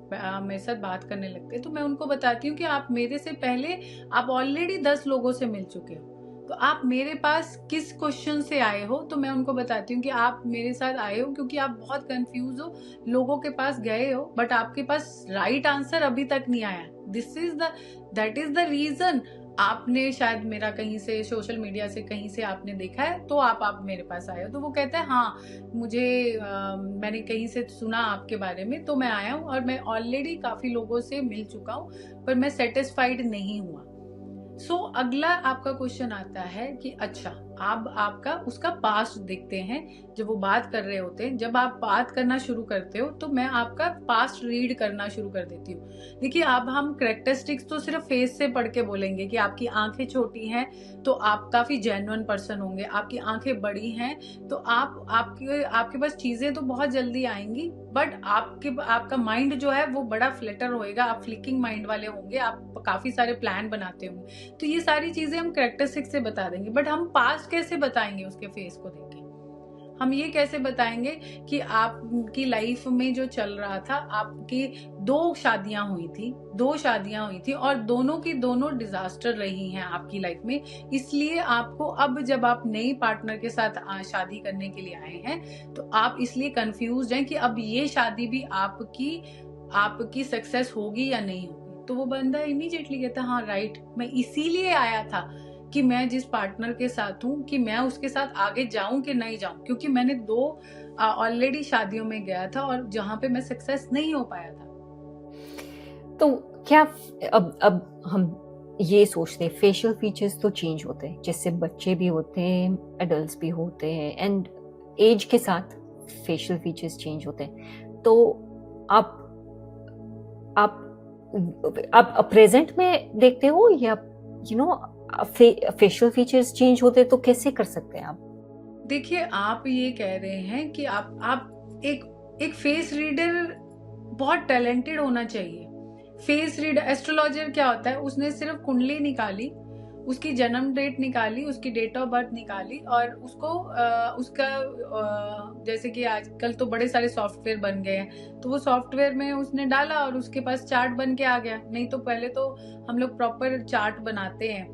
मेरे साथ बात करने लगते हैं तो मैं उनको बताती हूँ कि आप मेरे से पहले आप ऑलरेडी 10 लोगों से मिल चुके हो, तो आप मेरे पास किस क्वेश्चन से आए हो। तो मैं उनको बताती हूँ कि आप मेरे साथ आए हो क्योंकि आप बहुत कंफ्यूज हो, लोगों के पास गए हो बट आपके पास राइट आंसर अभी तक नहीं आया। That is the reason. आपने शायद मेरा कहीं से सोशल मीडिया से कहीं से आपने देखा है तो आप मेरे पास आए हो। तो वो कहता है हाँ मुझे मैंने कहीं से सुना आपके बारे में तो मैं आया हूँ, और मैं ऑलरेडी काफी लोगों से मिल चुका हूँ पर मैं सेटिस्फाइड नहीं हुआ। सो अगला आपका क्वेश्चन आता है कि अच्छा आप आपका उसका पास्ट देखते हैं। जब वो बात कर रहे होते हैं, जब आप बात करना शुरू करते हो तो मैं आपका पास्ट रीड करना शुरू कर देती हूँ। देखिए अब हम कैरेक्टरिस्टिक्स तो सिर्फ फेस से पढ़ के बोलेंगे कि आपकी आंखें छोटी हैं तो आप काफी जेन्युइन पर्सन होंगे, आपकी आंखें बड़ी हैं तो आपके पास चीजें तो बहुत जल्दी आएंगी, बट आपका माइंड जो है वो बड़ा फ्लटर होएगा, आप फ्लिकिंग माइंड वाले होंगे, आप काफी सारे प्लान बनाते होंगे। तो ये सारी चीजें हम कैरेक्टरिस्टिक्स से बता देंगे, बट हम पास्ट कैसे बताएंगे उसके फेस को देख के। हम ये कैसे बताएंगे कि आपकी लाइफ में जो चल रहा था, आपकी 2 शादियां हुई थी और दोनों की दोनों डिजास्टर रही हैं आपकी लाइफ में। इसलिए आपको अब जब आप नई पार्टनर के साथ शादी करने के लिए आए हैं तो आप इसलिए कंफ्यूज हैं कि अब ये शादी भी आपकी सक्सेस होगी या नहीं होगी। तो वो बंदा इमीडिएटली कहता है हाँ राइट, मैं इसीलिए आया था कि मैं जिस पार्टनर के साथ हूँ कि मैं उसके साथ आगे जाऊं कि नहीं जाऊं, क्योंकि मैंने 2 ऑलरेडी शादियों में गया था और जहां पे मैं सक्सेस नहीं हो पाया था। तो क्या अब हम ये सोचते हैं फेशियल फीचर्स तो चेंज होते हैं, जिससे बच्चे भी होते हैं, एडल्ट्स भी होते हैं, एंड एज के साथ फेशियल फीचर्स चेंज होते हैं। तो आप प्रेजेंट में देखते हो या फेशियल फीचर्स चेंज होते तो कैसे कर सकते हैं आप? देखिए आप ये कह रहे हैं कि आप एक फेस रीडर बहुत टैलेंटेड होना चाहिए। फेस रीडर, एस्ट्रोलॉजर क्या होता है, उसने सिर्फ कुंडली निकाली, उसकी जन्म डेट निकाली, उसकी डेट ऑफ बर्थ निकाली और उसको उसका जैसे कि आजकल तो बड़े सारे सॉफ्टवेयर बन गए हैं, तो वो सॉफ्टवेयर में उसने डाला और उसके पास चार्ट बन के आ गया। नहीं तो पहले तो हम लोग प्रॉपर चार्ट बनाते हैं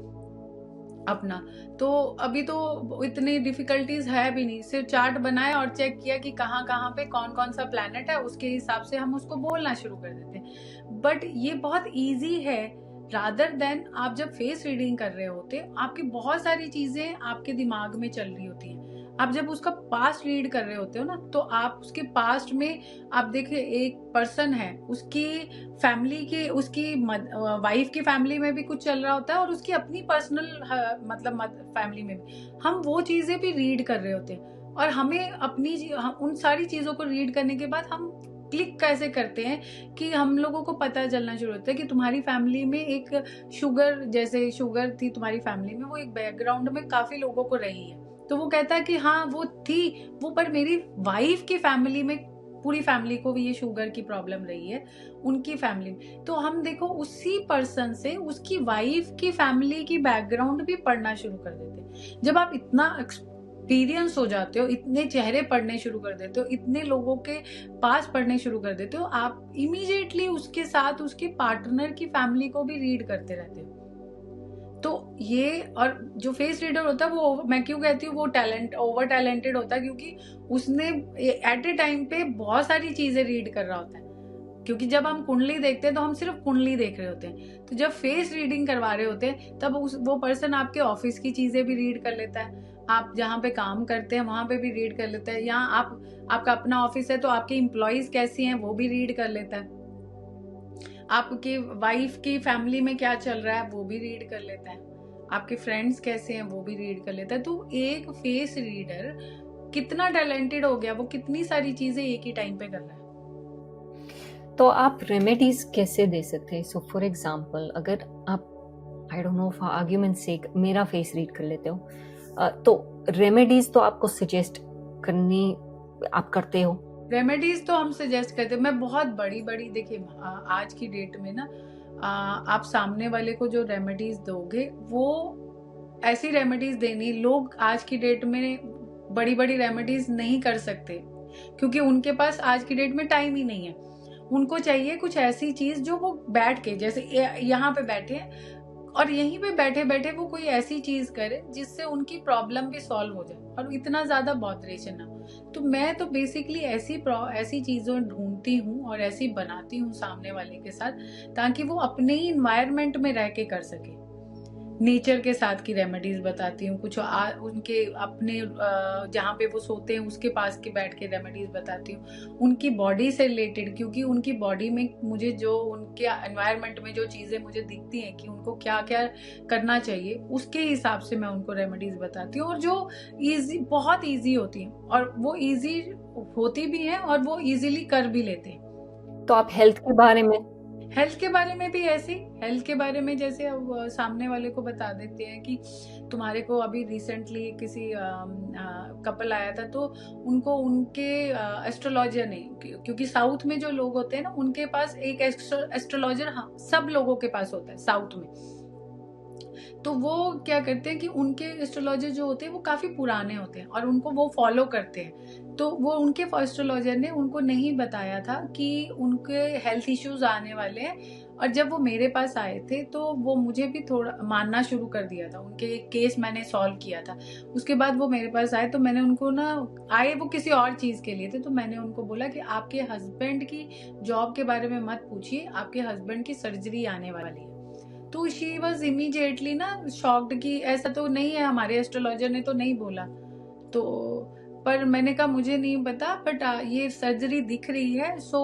अपना, तो अभी तो इतनी डिफिकल्टीज है भी नहीं, सिर्फ चार्ट बनाया और चेक किया कि कहाँ कहाँ पे कौन कौन सा प्लैनेट है, उसके हिसाब से हम उसको बोलना शुरू कर देते हैं। बट ये बहुत इजी है रादर देन आप जब फेस रीडिंग कर रहे होते आपकी बहुत सारी चीजें आपके दिमाग में चल रही होती हैं। आप जब उसका पास्ट रीड कर रहे होते हो ना, तो आप उसके पास्ट में आप देखिए एक पर्सन है, उसकी फैमिली की, उसकी वाइफ की फैमिली में भी कुछ चल रहा होता है और उसकी अपनी पर्सनल मतलब फैमिली में भी हम वो चीजें भी रीड कर रहे होते हैं। और हमें उन सारी चीजों को रीड करने के बाद हम क्लिक कैसे करते हैं कि हम लोगों को पता चलना शुरू होता है कि तुम्हारी फैमिली में एक शुगर, जैसे शुगर थी तुम्हारी फैमिली में, वो एक बैकग्राउंड में काफी लोगों को रही है। तो वो कहता है कि हाँ वो थी वो, पर मेरी वाइफ की फैमिली में, पूरी फैमिली को भी ये शुगर की प्रॉब्लम रही है उनकी फैमिली में। तो हम देखो उसी पर्सन से उसकी वाइफ की फैमिली की बैकग्राउंड भी पढ़ना शुरू कर देते हैं। जब आप इतना एक्सपीरियंस हो जाते हो, इतने चेहरे पढ़ने शुरू कर देते हो, इतने लोगों के पास पढ़ने शुरू कर देते हो, आप इमीडिएटली उसके साथ उसके पार्टनर की फैमिली को भी रीड करते रहते हो। तो ये, और जो फेस रीडर होता है वो, मैं क्यों कहती हूँ वो ओवर टैलेंटेड होता है, क्योंकि उसने एट ए टाइम पे बहुत सारी चीजें रीड कर रहा होता है। क्योंकि जब हम कुंडली देखते हैं तो हम सिर्फ कुंडली देख रहे होते हैं, तो जब फेस रीडिंग करवा रहे होते हैं तब वो पर्सन आपके ऑफिस की चीजें भी रीड कर लेता है, आप जहाँ पे काम करते हैं वहां पे भी रीड कर लेता है, यहाँ आपका अपना ऑफिस है तो आपके एम्प्लॉयज कैसी हैं वो भी रीड कर लेता है, आपकी वाइफ की फैमिली में क्या चल रहा है वो भी रीड कर लेता है, आपके फ्रेंड्स कैसे हैं वो भी रीड कर लेता है। तो एक फेस रीडर कितना टैलेंटेड हो गया, वो कितनी सारी चीजें एक ही टाइम पे कर रहा है। तो आप रेमेडीज कैसे दे सकते हैं? सो फॉर एग्जांपल, अगर आप I don't know for argument sake मेरा फेस रीड कर लेते हो, तो रेमेडीज तो आपको सजेस्ट करनी आप करते हो? रेमेडीज तो हम सजेस्ट करते हैं, मैं बहुत बड़ी देखिए आज की डेट में ना आप सामने वाले को जो रेमेडीज दोगे वो ऐसी रेमेडीज देनी, लोग आज की डेट में बड़ी रेमेडीज नहीं कर सकते क्योंकि उनके पास आज की डेट में टाइम ही नहीं है। उनको चाहिए कुछ ऐसी चीज जो वो बैठ के, जैसे यहाँ पे बैठे और यहीं पे बैठे बैठे वो कोई ऐसी चीज करे जिससे उनकी प्रॉब्लम भी सॉल्व हो जाए और इतना ज्यादा बॉदरेशन ना हो। तो मैं तो बेसिकली ऐसी चीजें ढूंढती हूँ और ऐसी बनाती हूँ सामने वाले के साथ, ताकि वो अपने ही इन्वायरमेंट में रह के कर सके। नेचर के साथ की रेमेडीज बताती हूँ, कुछ उनके अपने जहाँ पे वो सोते हैं उसके पास के बैठ के रेमेडीज बताती हूँ, उनकी बॉडी से रिलेटेड, क्योंकि उनकी बॉडी में मुझे जो उनके एनवायरनमेंट में जो चीज़ें मुझे दिखती हैं कि उनको क्या क्या करना चाहिए, उसके हिसाब से मैं उनको रेमेडीज बताती हूँ, और जो बहुत ईजी होती हैं और वो ईजी होती भी हैं और वो ईजिली कर भी लेते हैं। तो आप हेल्थ के बारे में भी ऐसे, हेल्थ के बारे में जैसे अब सामने वाले को बता देते हैं कि तुम्हारे को अभी रिसेंटली किसी कपल आया था तो उनको उनके एस्ट्रोलॉजर ने, क्योंकि साउथ में जो लोग होते हैं ना उनके पास एक एस्ट्रोलॉजर सब लोगों के पास होता है साउथ में। तो वो क्या करते हैं कि उनके एस्ट्रोलॉजर जो होते हैं वो काफी पुराने होते हैं और उनको वो फॉलो करते हैं। तो वो उनके एस्ट्रोलॉजर ने उनको नहीं बताया था कि उनके हेल्थ इश्यूज आने वाले हैं, और जब वो मेरे पास आए थे तो वो मुझे भी थोड़ा मानना शुरू कर दिया था, उनके एक केस मैंने सॉल्व किया था। उसके बाद वो मेरे पास आए तो मैंने उनको ना, आए वो किसी और चीज के लिए थे, तो मैंने उनको बोला कि आपके हस्बैंड की जॉब के बारे में मत पूछिए, आपके हस्बैंड की सर्जरी आने वाली है। तो शी वॉज इमीडिएटली ना शॉक्ड कि ऐसा तो नहीं है, हमारे एस्ट्रोलॉजर ने तो नहीं बोला। तो पर मैंने कहा मुझे नहीं पता, बट ये सर्जरी दिख रही है, सो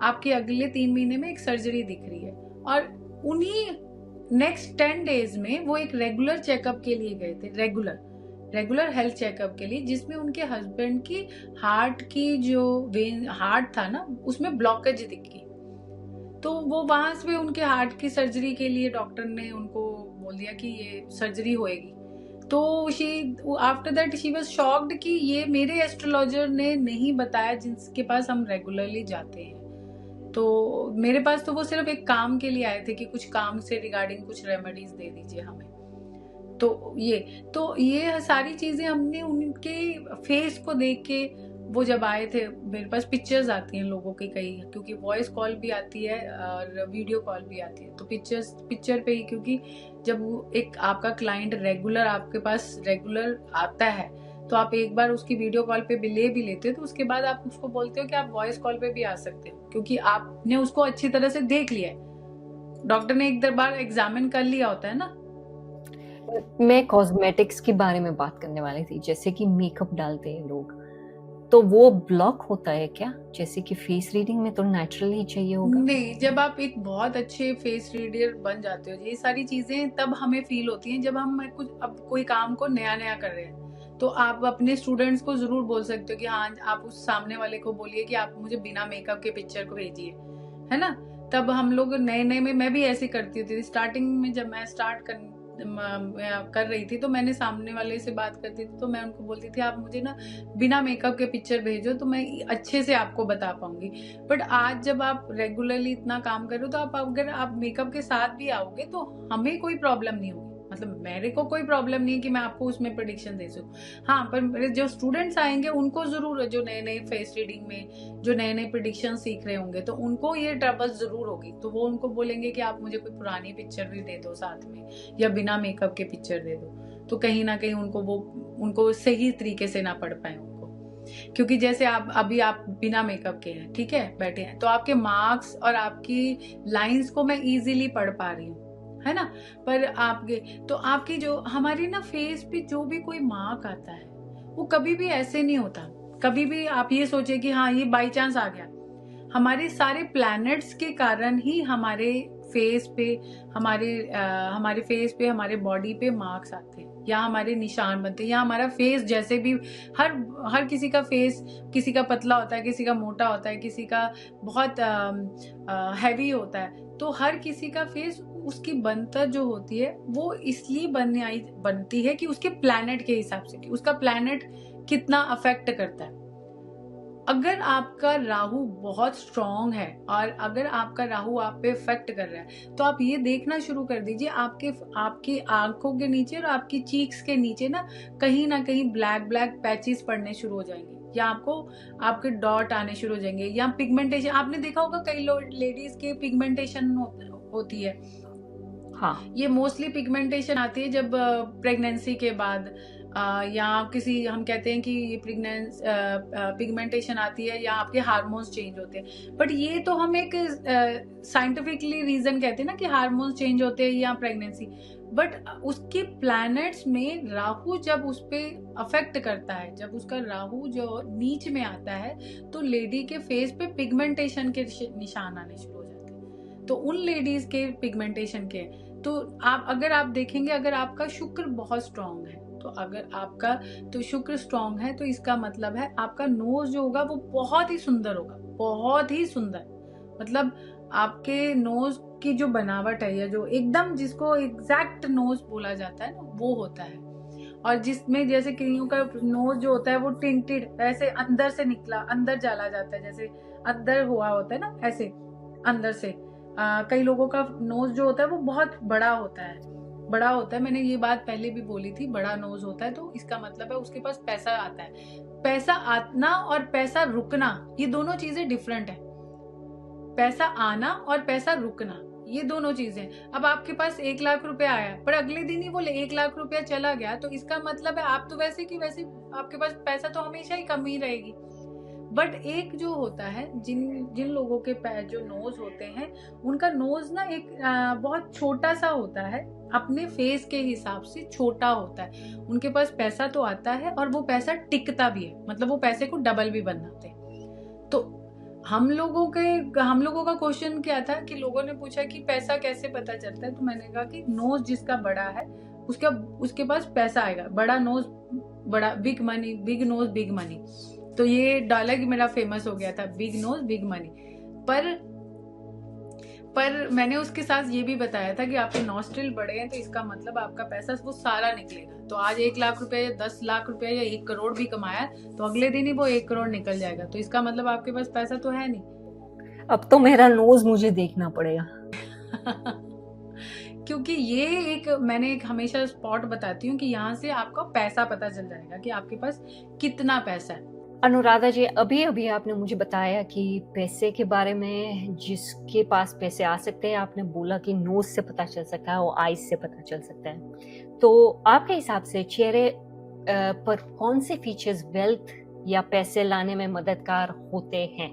आपके अगले 3 महीने में एक सर्जरी दिख रही है। और उन्हीं नेक्स्ट 10 डेज में वो एक रेगुलर चेकअप के लिए गए थे, रेगुलर हेल्थ चेकअप के लिए, जिसमें उनके हस्बैंड की हार्ट की जो वेन, हार्ट था ना उसमें ब्लॉकेज दिखी। तो वो वहां से उनके हार्ट की सर्जरी के लिए डॉक्टर ने उनको बोल दिया कि ये सर्जरी होएगी। तो after that she was shocked कि ये मेरे एस्ट्रोलॉजर ने नहीं बताया जिसके पास हम रेगुलरली जाते हैं। तो मेरे पास तो वो सिर्फ एक काम के लिए आए थे कि कुछ काम से रिगार्डिंग कुछ रेमेडीज दे दीजिए हमें। तो ये सारी चीजें हमने उनके फेस को देख के, वो जब आए थे, मेरे पास पिक्चर्स आती हैं लोगों की कई, क्योंकि वॉइस कॉल भी आती है और वीडियो कॉल भी आती है, तो पिक्चर पे ही, क्योंकि जब एक आपका क्लाइंट रेगुलर आपके पास रेगुलर आता है तो आप एक बार उसकी वीडियो कॉल पे भी लेते हो, तो उसके बाद आप उसको बोलते हो कि आप वॉइस कॉल पे भी आ सकते हो, क्योंकि आपने उसको अच्छी तरह से देख लिया है, डॉक्टर ने एक बार एग्जामिन कर लिया होता है ना। मैं कॉस्मेटिक्स के बारे में बात करने वाली थी, जैसे कि मेकअप डालते हैं लोग, तो वो ब्लॉक होता है क्या? जैसे कि फेस रीडिंग में तो नेचुरली चाहिए होगा। नहीं, जब आप एक बहुत अच्छे फेस रीडर बन जाते हो, ये सारी चीजें तब हमें फील होती हैं जब हम अब कोई काम को नया कर रहे हैं, तो आप अपने स्टूडेंट्स को जरूर बोल सकते हो कि हाँ, आप उस सामने वाले को बोलिए कि आप मुझे बिना मेकअप के पिक्चर को भेजिए, है ना। तब हम लोग नए नए में, मैं भी ऐसे करती थी स्टार्टिंग में, जब मैं स्टार्ट कर रही थी तो मैंने सामने वाले से बात करती थी तो मैं उनको बोलती थी आप मुझे ना बिना मेकअप के पिक्चर भेजो तो मैं अच्छे से आपको बता पाऊंगी। बट आज जब आप रेगुलरली इतना काम कर रहे हो तो आप अगर आप मेकअप के साथ भी आओगे तो हमें कोई प्रॉब्लम नहीं होगी, मतलब मेरे को कोई प्रॉब्लम नहीं है कि मैं आपको उसमें प्रेडिक्शन दे सकूं। हाँ, पर मेरे जो स्टूडेंट्स आएंगे उनको जरूर, जो नए नए फेस रीडिंग में जो नए नए प्रेडिक्शन सीख रहे होंगे तो उनको ये ट्रबल जरूर होगी। तो वो उनको बोलेंगे कि आप मुझे कोई पुरानी पिक्चर भी दे दो साथ में, या बिना मेकअप के पिक्चर दे दो, तो कहीं ना कहीं उनको सही तरीके से ना पढ़ पाए उनको। क्योंकि जैसे आप बिना मेकअप के हैं, ठीक है, बैठे हैं, तो आपके मार्क्स और आपकी लाइंस को मैं इजीली पढ़ पा रही हूँ, है ना। पर आपकी जो हमारी ना फेस पे जो भी कोई मार्क आता है वो कभी भी ऐसे नहीं होता। कभी भी आप ये सोचे कि हाँ ये बाई चांस आ गया, हमारे सारे प्लैनेट्स के कारण ही हमारे फेस पे हमारे बॉडी पे मार्क्स आते हैं या हमारे निशान बनते हैं, या हमारा फेस जैसे भी हर किसी का फेस, किसी का पतला होता है, किसी का मोटा होता है, किसी का बहुत हैवी होता है, तो हर किसी का फेस उसकी बनतर जो होती है वो इसलिए बनती है कि उसके प्लैनेट के हिसाब से, कि उसका प्लैनेट कितना अफेक्ट करता है। अगर आपका राहु बहुत स्ट्रांग है और अगर आपका राहु आप पे इफेक्ट कर रहा है तो आप ये देखना शुरू कर दीजिए, आपकी आंखों के नीचे और आपकी चीक्स के नीचे ना कहीं ब्लैक ब्लैक पैचेस पड़ने शुरू हो जाएंगे, या आपके डॉट आने शुरू हो जाएंगे, या पिगमेंटेशन। आपने देखा होगा कई लेडीज के पिगमेंटेशन होती है। हाँ, ये मोस्टली पिगमेंटेशन आती है जब प्रेगनेंसी के बाद, या हम कहते हैं कि ये पिगमेंटेशन आती है या आपके हार्मोन्स चेंज होते हैं। बट ये तो हम एक साइंटिफिकली रीजन कहते हैं ना कि हार्मोन्स चेंज होते हैं या प्रेगनेंसी, बट उसके प्लैनेट्स में राहु जब उस पे अफेक्ट करता है, जब उसका राहु जो नीच में आता है तो लेडी के फेस पे पिगमेंटेशन के निशान आने शुरू हो जाते हैं। तो उन लेडीज के पिगमेंटेशन के, तो अगर आप देखेंगे, अगर आपका शुक्र बहुत स्ट्रांग है, तो शुक्र स्ट्रांग है तो इसका मतलब है आपका नोज जो होगा वो बहुत ही सुंदर होगा, बहुत ही सुंदर। मतलब आपके नोज की जो बनावट है, या जो एकदम जिसको एग्जैक्ट नोज बोला जाता है ना, वो होता है। और जिसमें जैसे कईयों का नोज जो होता है वो टिंटेड, ऐसे अंदर से निकला, अंदर चला जाता है, जैसे अंदर हुआ होता है ना, ऐसे अंदर से। कई लोगों का नोज जो होता है वो बहुत बड़ा होता है। मैंने ये बात पहले भी बोली थी, बड़ा नोज होता है तो इसका मतलब है उसके पास पैसा आता है। पैसा आना और पैसा रुकना, ये दोनों चीजें डिफरेंट है। पैसा आना और पैसा रुकना, ये दोनों चीजें। अब आपके पास 1 लाख रुपया आया पर अगले दिन ही वो 1 लाख रुपया चला गया, तो इसका मतलब है आप तो वैसे की वैसे, आपके पास पैसा तो हमेशा ही कम ही रहेगी। बट एक जो होता है, जिन लोगों के जो नोज होते हैं, उनका नोज ना एक बहुत छोटा सा होता है, अपने फेस के हिसाब से छोटा होता है। उनके पास पैसा तो आता है और वो पैसा टिकता भी है, मतलब वो पैसे को डबल भी बनाते हैं। तो हम लोगों का क्वेश्चन क्या था कि लोगों ने पूछा कि पैसा कैसे पता चलता है, तो मैंने कहा कि नोज जिसका बड़ा है उसके पास पैसा आएगा। बड़ा नोज बड़ा, big money, big nose big money. तो ये डायलॉग मेरा फेमस हो गया था, बिग नोज बिग मनी। पर मैंने उसके साथ ये भी बताया था कि आपके नॉस्ट्रिल बड़े हैं तो इसका मतलब आपका पैसा वो सारा निकलेगा। तो आज 1 लाख रुपए या 10 लाख रुपए या 1 करोड़ भी कमाया तो अगले दिन ही वो 1 करोड़ निकल जाएगा, तो इसका मतलब आपके पास पैसा तो है नहीं। अब तो मेरा नोज मुझे देखना पड़ेगा। क्योंकि ये मैंने हमेशा स्पॉट बताती हूँ कि यहाँ से आपका पैसा पता चल जाएगा कि आपके पास कितना पैसा है। अनुराधा जी, अभी आपने मुझे बताया कि पैसे के बारे में, जिसके पास पैसे आ सकते हैं, आपने बोला कि नोज से पता चल सकता है और आईज से पता चल सकता है। तो आपके हिसाब से चेहरे पर कौन से फीचर्स वेल्थ या पैसे लाने में मददगार होते हैं?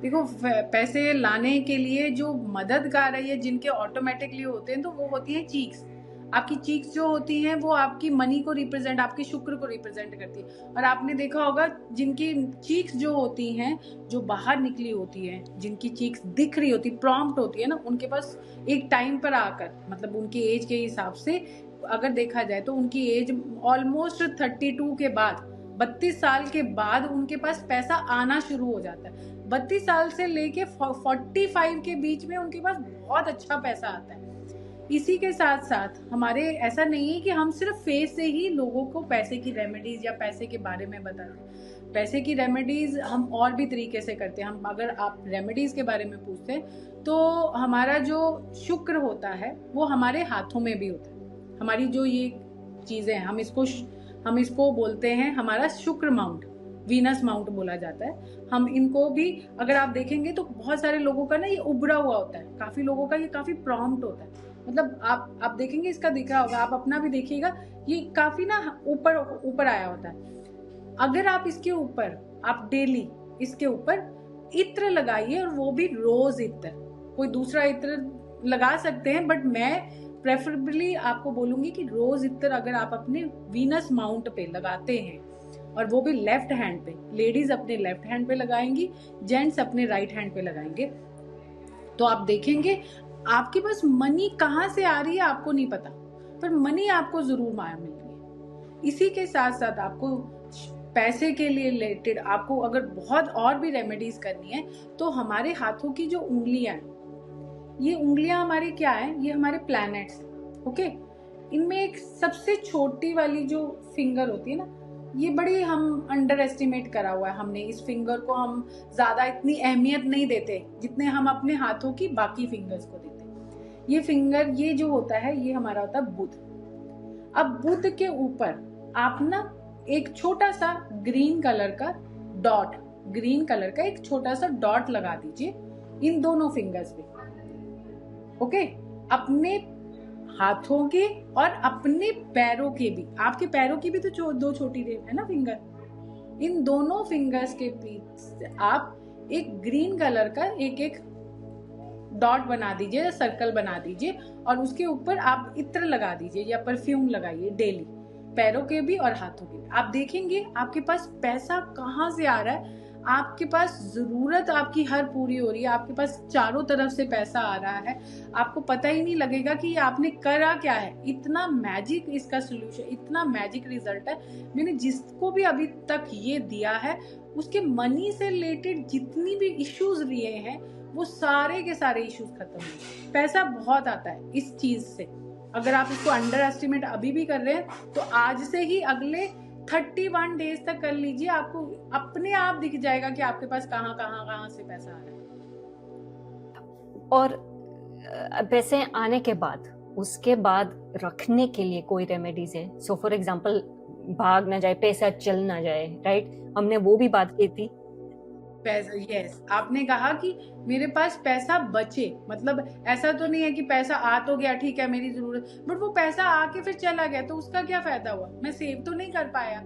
देखो, पैसे लाने के लिए जो मददगार है या जिनके ऑटोमेटिकली होते हैं, तो वो होती है चीक्स। आपकी चीक्स जो होती हैं वो आपकी मनी को रिप्रेजेंट, आपके शुक्र को रिप्रेजेंट करती है। और आपने देखा होगा जिनकी चीक्स जो होती हैं, जो बाहर निकली होती है, जिनकी चीक्स दिख रही होती, प्रॉम्प्ट होती है ना, उनके पास एक टाइम पर आकर, मतलब उनकी एज के हिसाब से अगर देखा जाए तो उनकी एज ऑलमोस्ट 32 के बाद, 32 साल के बाद उनके पास पैसा आना शुरू हो जाता है। 32 साल से लेके 45 के बीच में उनके पास बहुत अच्छा पैसा आता है। इसी के साथ साथ हमारे ऐसा नहीं है कि हम सिर्फ फेस से ही लोगों को पैसे की रेमेडीज या पैसे के बारे में बताते हैं। पैसे की रेमेडीज हम और भी तरीके से करते हैं। हम अगर आप रेमेडीज के बारे में पूछते हैं तो हमारा जो शुक्र होता है वो हमारे हाथों में भी होता है। हमारी जो ये चीज़ें हैं हम इसको बोलते हैं हमारा शुक्र माउंट, वीनस माउंट बोला जाता है। हम इनको भी अगर आप देखेंगे तो बहुत सारे लोगों का ना ये उभरा हुआ होता है, काफ़ी लोगों का ये काफ़ी प्रॉम्प्ट होता है। मतलब आप देखेंगे, इसका दिख रहा होगा, आप अपना भी देखिएगा, ये काफ़ी ना ऊपर ऊपर आया होता है। अगर आप इसके ऊपर आप डेली इसके ऊपर इत्र लगाइए, और वो भी रोज इत्र, कोई दूसरा इत्र लगा सकते हैं, बट मैं प्रेफरेबली आपको बोलूंगी कि रोज इत्र अगर आप अपने वीनस माउंट पे लगाते हैं, और वो भी लेफ्ट हैंड पे, लेडीज अपने लेफ्ट हैंड पे लगाएंगी, जेंट्स अपने राइट हैंड पे लगाएंगे, तो आप देखेंगे आपके पास मनी कहाँ से आ रही है आपको नहीं पता, पर मनी आपको जरूर मिल रही है। इसी के साथ साथ आपको पैसे के लिए रिलेटेड आपको अगर बहुत और भी रेमेडीज करनी है तो हमारे हाथों की जो उंगलियां हैं, ये उंगलियां हमारी क्या है, ये हमारे प्लैनेट्स, ओके। इनमें एक सबसे छोटी वाली जो फिंगर होती है ना, ये बड़ी हम अंडर एस्टिमेट करा हुआ है हमने। इस फिंगर को हम ज्यादा इतनी अहमियत नहीं देते जितने हम अपने हाथों की बाकी फिंगर्स को देते हैं। ये फिंगर, ये जो होता है, ये हमारा होता है बुध। अब बुध के ऊपर आप ना एक छोटा सा ग्रीन कलर का डॉट, ग्रीन कलर का एक छोटा सा डॉट लगा दीजिए इन दोनों फिंगर्स पे, ओके। अपने हाथों के और अपने पैरों के भी, आपके पैरों की भी तो दो छोटी है ना फिंगर, इन दोनों फिंगर्स के बीच आप एक ग्रीन कलर का एक डॉट बना दीजिए, सर्कल बना दीजिए, और उसके ऊपर आप इत्र लगा दीजिए या परफ्यूम लगाइए डेली, पैरों के भी और हाथों के भी। आप देखेंगे आपके पास पैसा कहाँ से आ रहा है, आपके पास जरूरत आपकी हर पूरी हो रही है, आपके पास चारों तरफ से पैसा आ रहा है, आपको पता ही नहीं लगेगा कि आपने करा क्या है। इतना मैजिक इसका सोल्यूशन, इतना मैजिक रिजल्ट है। मैंने जिसको भी अभी तक ये दिया है, उसके मनी से रिलेटेड जितनी भी इश्यूज रहे हैं वो सारे के सारे इश्यूज खत्म हुए। पैसा बहुत आता है इस चीज से। अगर आप इसको अंडर एस्टिमेट अभी भी कर रहे हैं तो आज से ही अगले 31 डेज तक कर लीजिए, आपको अपने आप दिख जाएगा कि आपके पास कहाँ से पैसा आ रहा है। और पैसे आने के बाद, उसके बाद रखने के लिए कोई रेमेडीज है? सो फॉर एग्जांपल, भाग ना जाए, पैसा चल ना जाए, राइट? हमने वो भी बात की थी। पैसा, यस, आपने कहा कि मेरे पास पैसा बचे, मतलब ऐसा तो नहीं है कि पैसा आ तो गया, ठीक है मेरी जरूरत, बट वो पैसा आके फिर चला गया तो उसका क्या फायदा हुआ, मैं सेव तो नहीं कर पाया,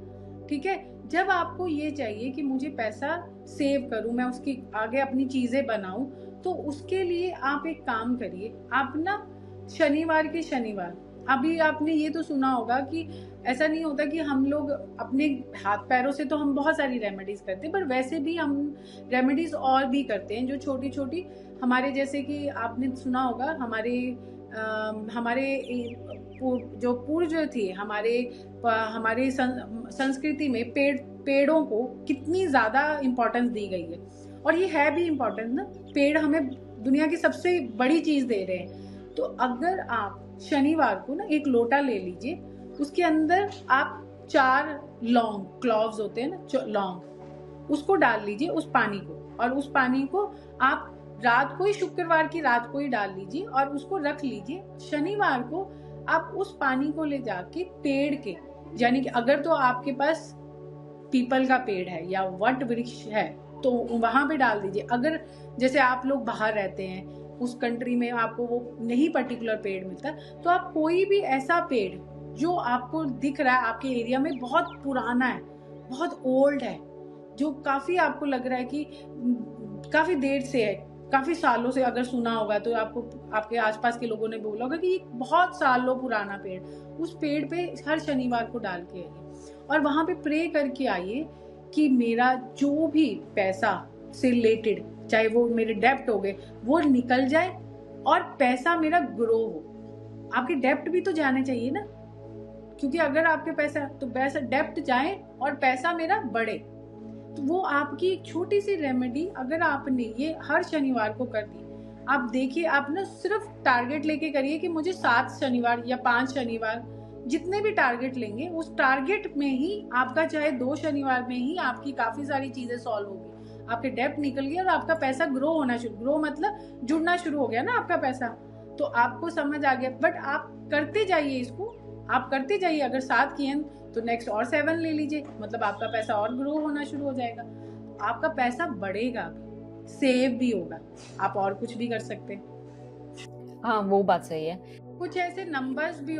ठीक है। जब आपको ये चाहिए कि मुझे पैसा सेव करूं, मैं उसकी आगे अपनी चीजें बनाऊं, तो उसके लिए आप एक काम करिए। आप ना शनिवार के शनिवार, अभी आपने ये तो सुना होगा कि ऐसा नहीं होता कि हम लोग अपने हाथ पैरों से तो हम बहुत सारी रेमेडीज करते हैं, पर वैसे भी हम रेमेडीज और भी करते हैं जो छोटी छोटी हमारे, जैसे कि आपने सुना होगा हमारे जो पूर्वज थे, हमारे संस्कृति में पेड़ों को कितनी ज्यादा इम्पोर्टेंस दी गई है, और ये है भी इम्पोर्टेंट ना। पेड़ हमें दुनिया की सबसे बड़ी चीज दे रहे हैं। तो अगर आप शनिवार को ना एक लोटा ले लीजिए, उसके अंदर आप 4 लौंग, क्लॉव्स होते हैं ना लौंग, उसको डाल लीजिए उस पानी को, और उस पानी को आप रात को ही, शुक्रवार की रात को ही डाल लीजिए और उसको रख लीजिए। शनिवार को आप उस पानी को ले जाके पेड़ के, यानी कि अगर तो आपके पास पीपल का पेड़ है या वट वृक्ष है तो वहां पे डाल दीजिए। अगर जैसे आप लोग बाहर रहते हैं, उस कंट्री में आपको वो नहीं पर्टिकुलर पेड़ मिलता, तो आप कोई भी ऐसा पेड़ जो आपको दिख रहा है आपके एरिया में बहुत पुराना है, बहुत ओल्ड है, जो काफी आपको लग रहा है कि काफी देर से है, काफी सालों से, अगर सुना होगा तो आपको आपके आसपास के लोगों ने बोला होगा कि ये बहुत सालों पुराना पेड़, उस पेड़ पे हर शनिवार को डाल के आइए और वहां पे प्रे करके आइए कि मेरा जो भी पैसा से रिलेटेड, चाहे वो मेरे डेप्ट हो गए, वो निकल जाए और पैसा मेरा ग्रो हो। आपके डेप्ट भी तो जाने चाहिए ना, क्योंकि अगर आपके पैसा डेप्थ जाए और पैसा मेरा बढ़े, तो वो आपकी एक छोटी सी रेमेडी अगर आपने ये हर शनिवार को कर दी, आप देखिए, आप ना सिर्फ टारगेट लेके करिए कि मुझे 7 शनिवार या 5 शनिवार, जितने भी टारगेट लेंगे उस टारगेट में ही आपका चाहे 2 शनिवार में ही आपकी काफी सारी चीजें सॉल्व होगी, आपके डेप्थ निकल गया और आपका पैसा ग्रो मतलब जुड़ना शुरू हो गया ना आपका पैसा, तो आपको समझ आ गया। बट आप करते जाइए इसको, आप करते जाइए, अगर 7 किए तो नेक्स्ट और 7 ले लीजिए, मतलब आपका पैसा और ग्रो होना शुरू हो जाएगा, आपका पैसा बढ़ेगा, सेव भी होगा, आप और कुछ भी कर सकते हैं। हाँ, वो बात सही है। कुछ ऐसे नंबर्स भी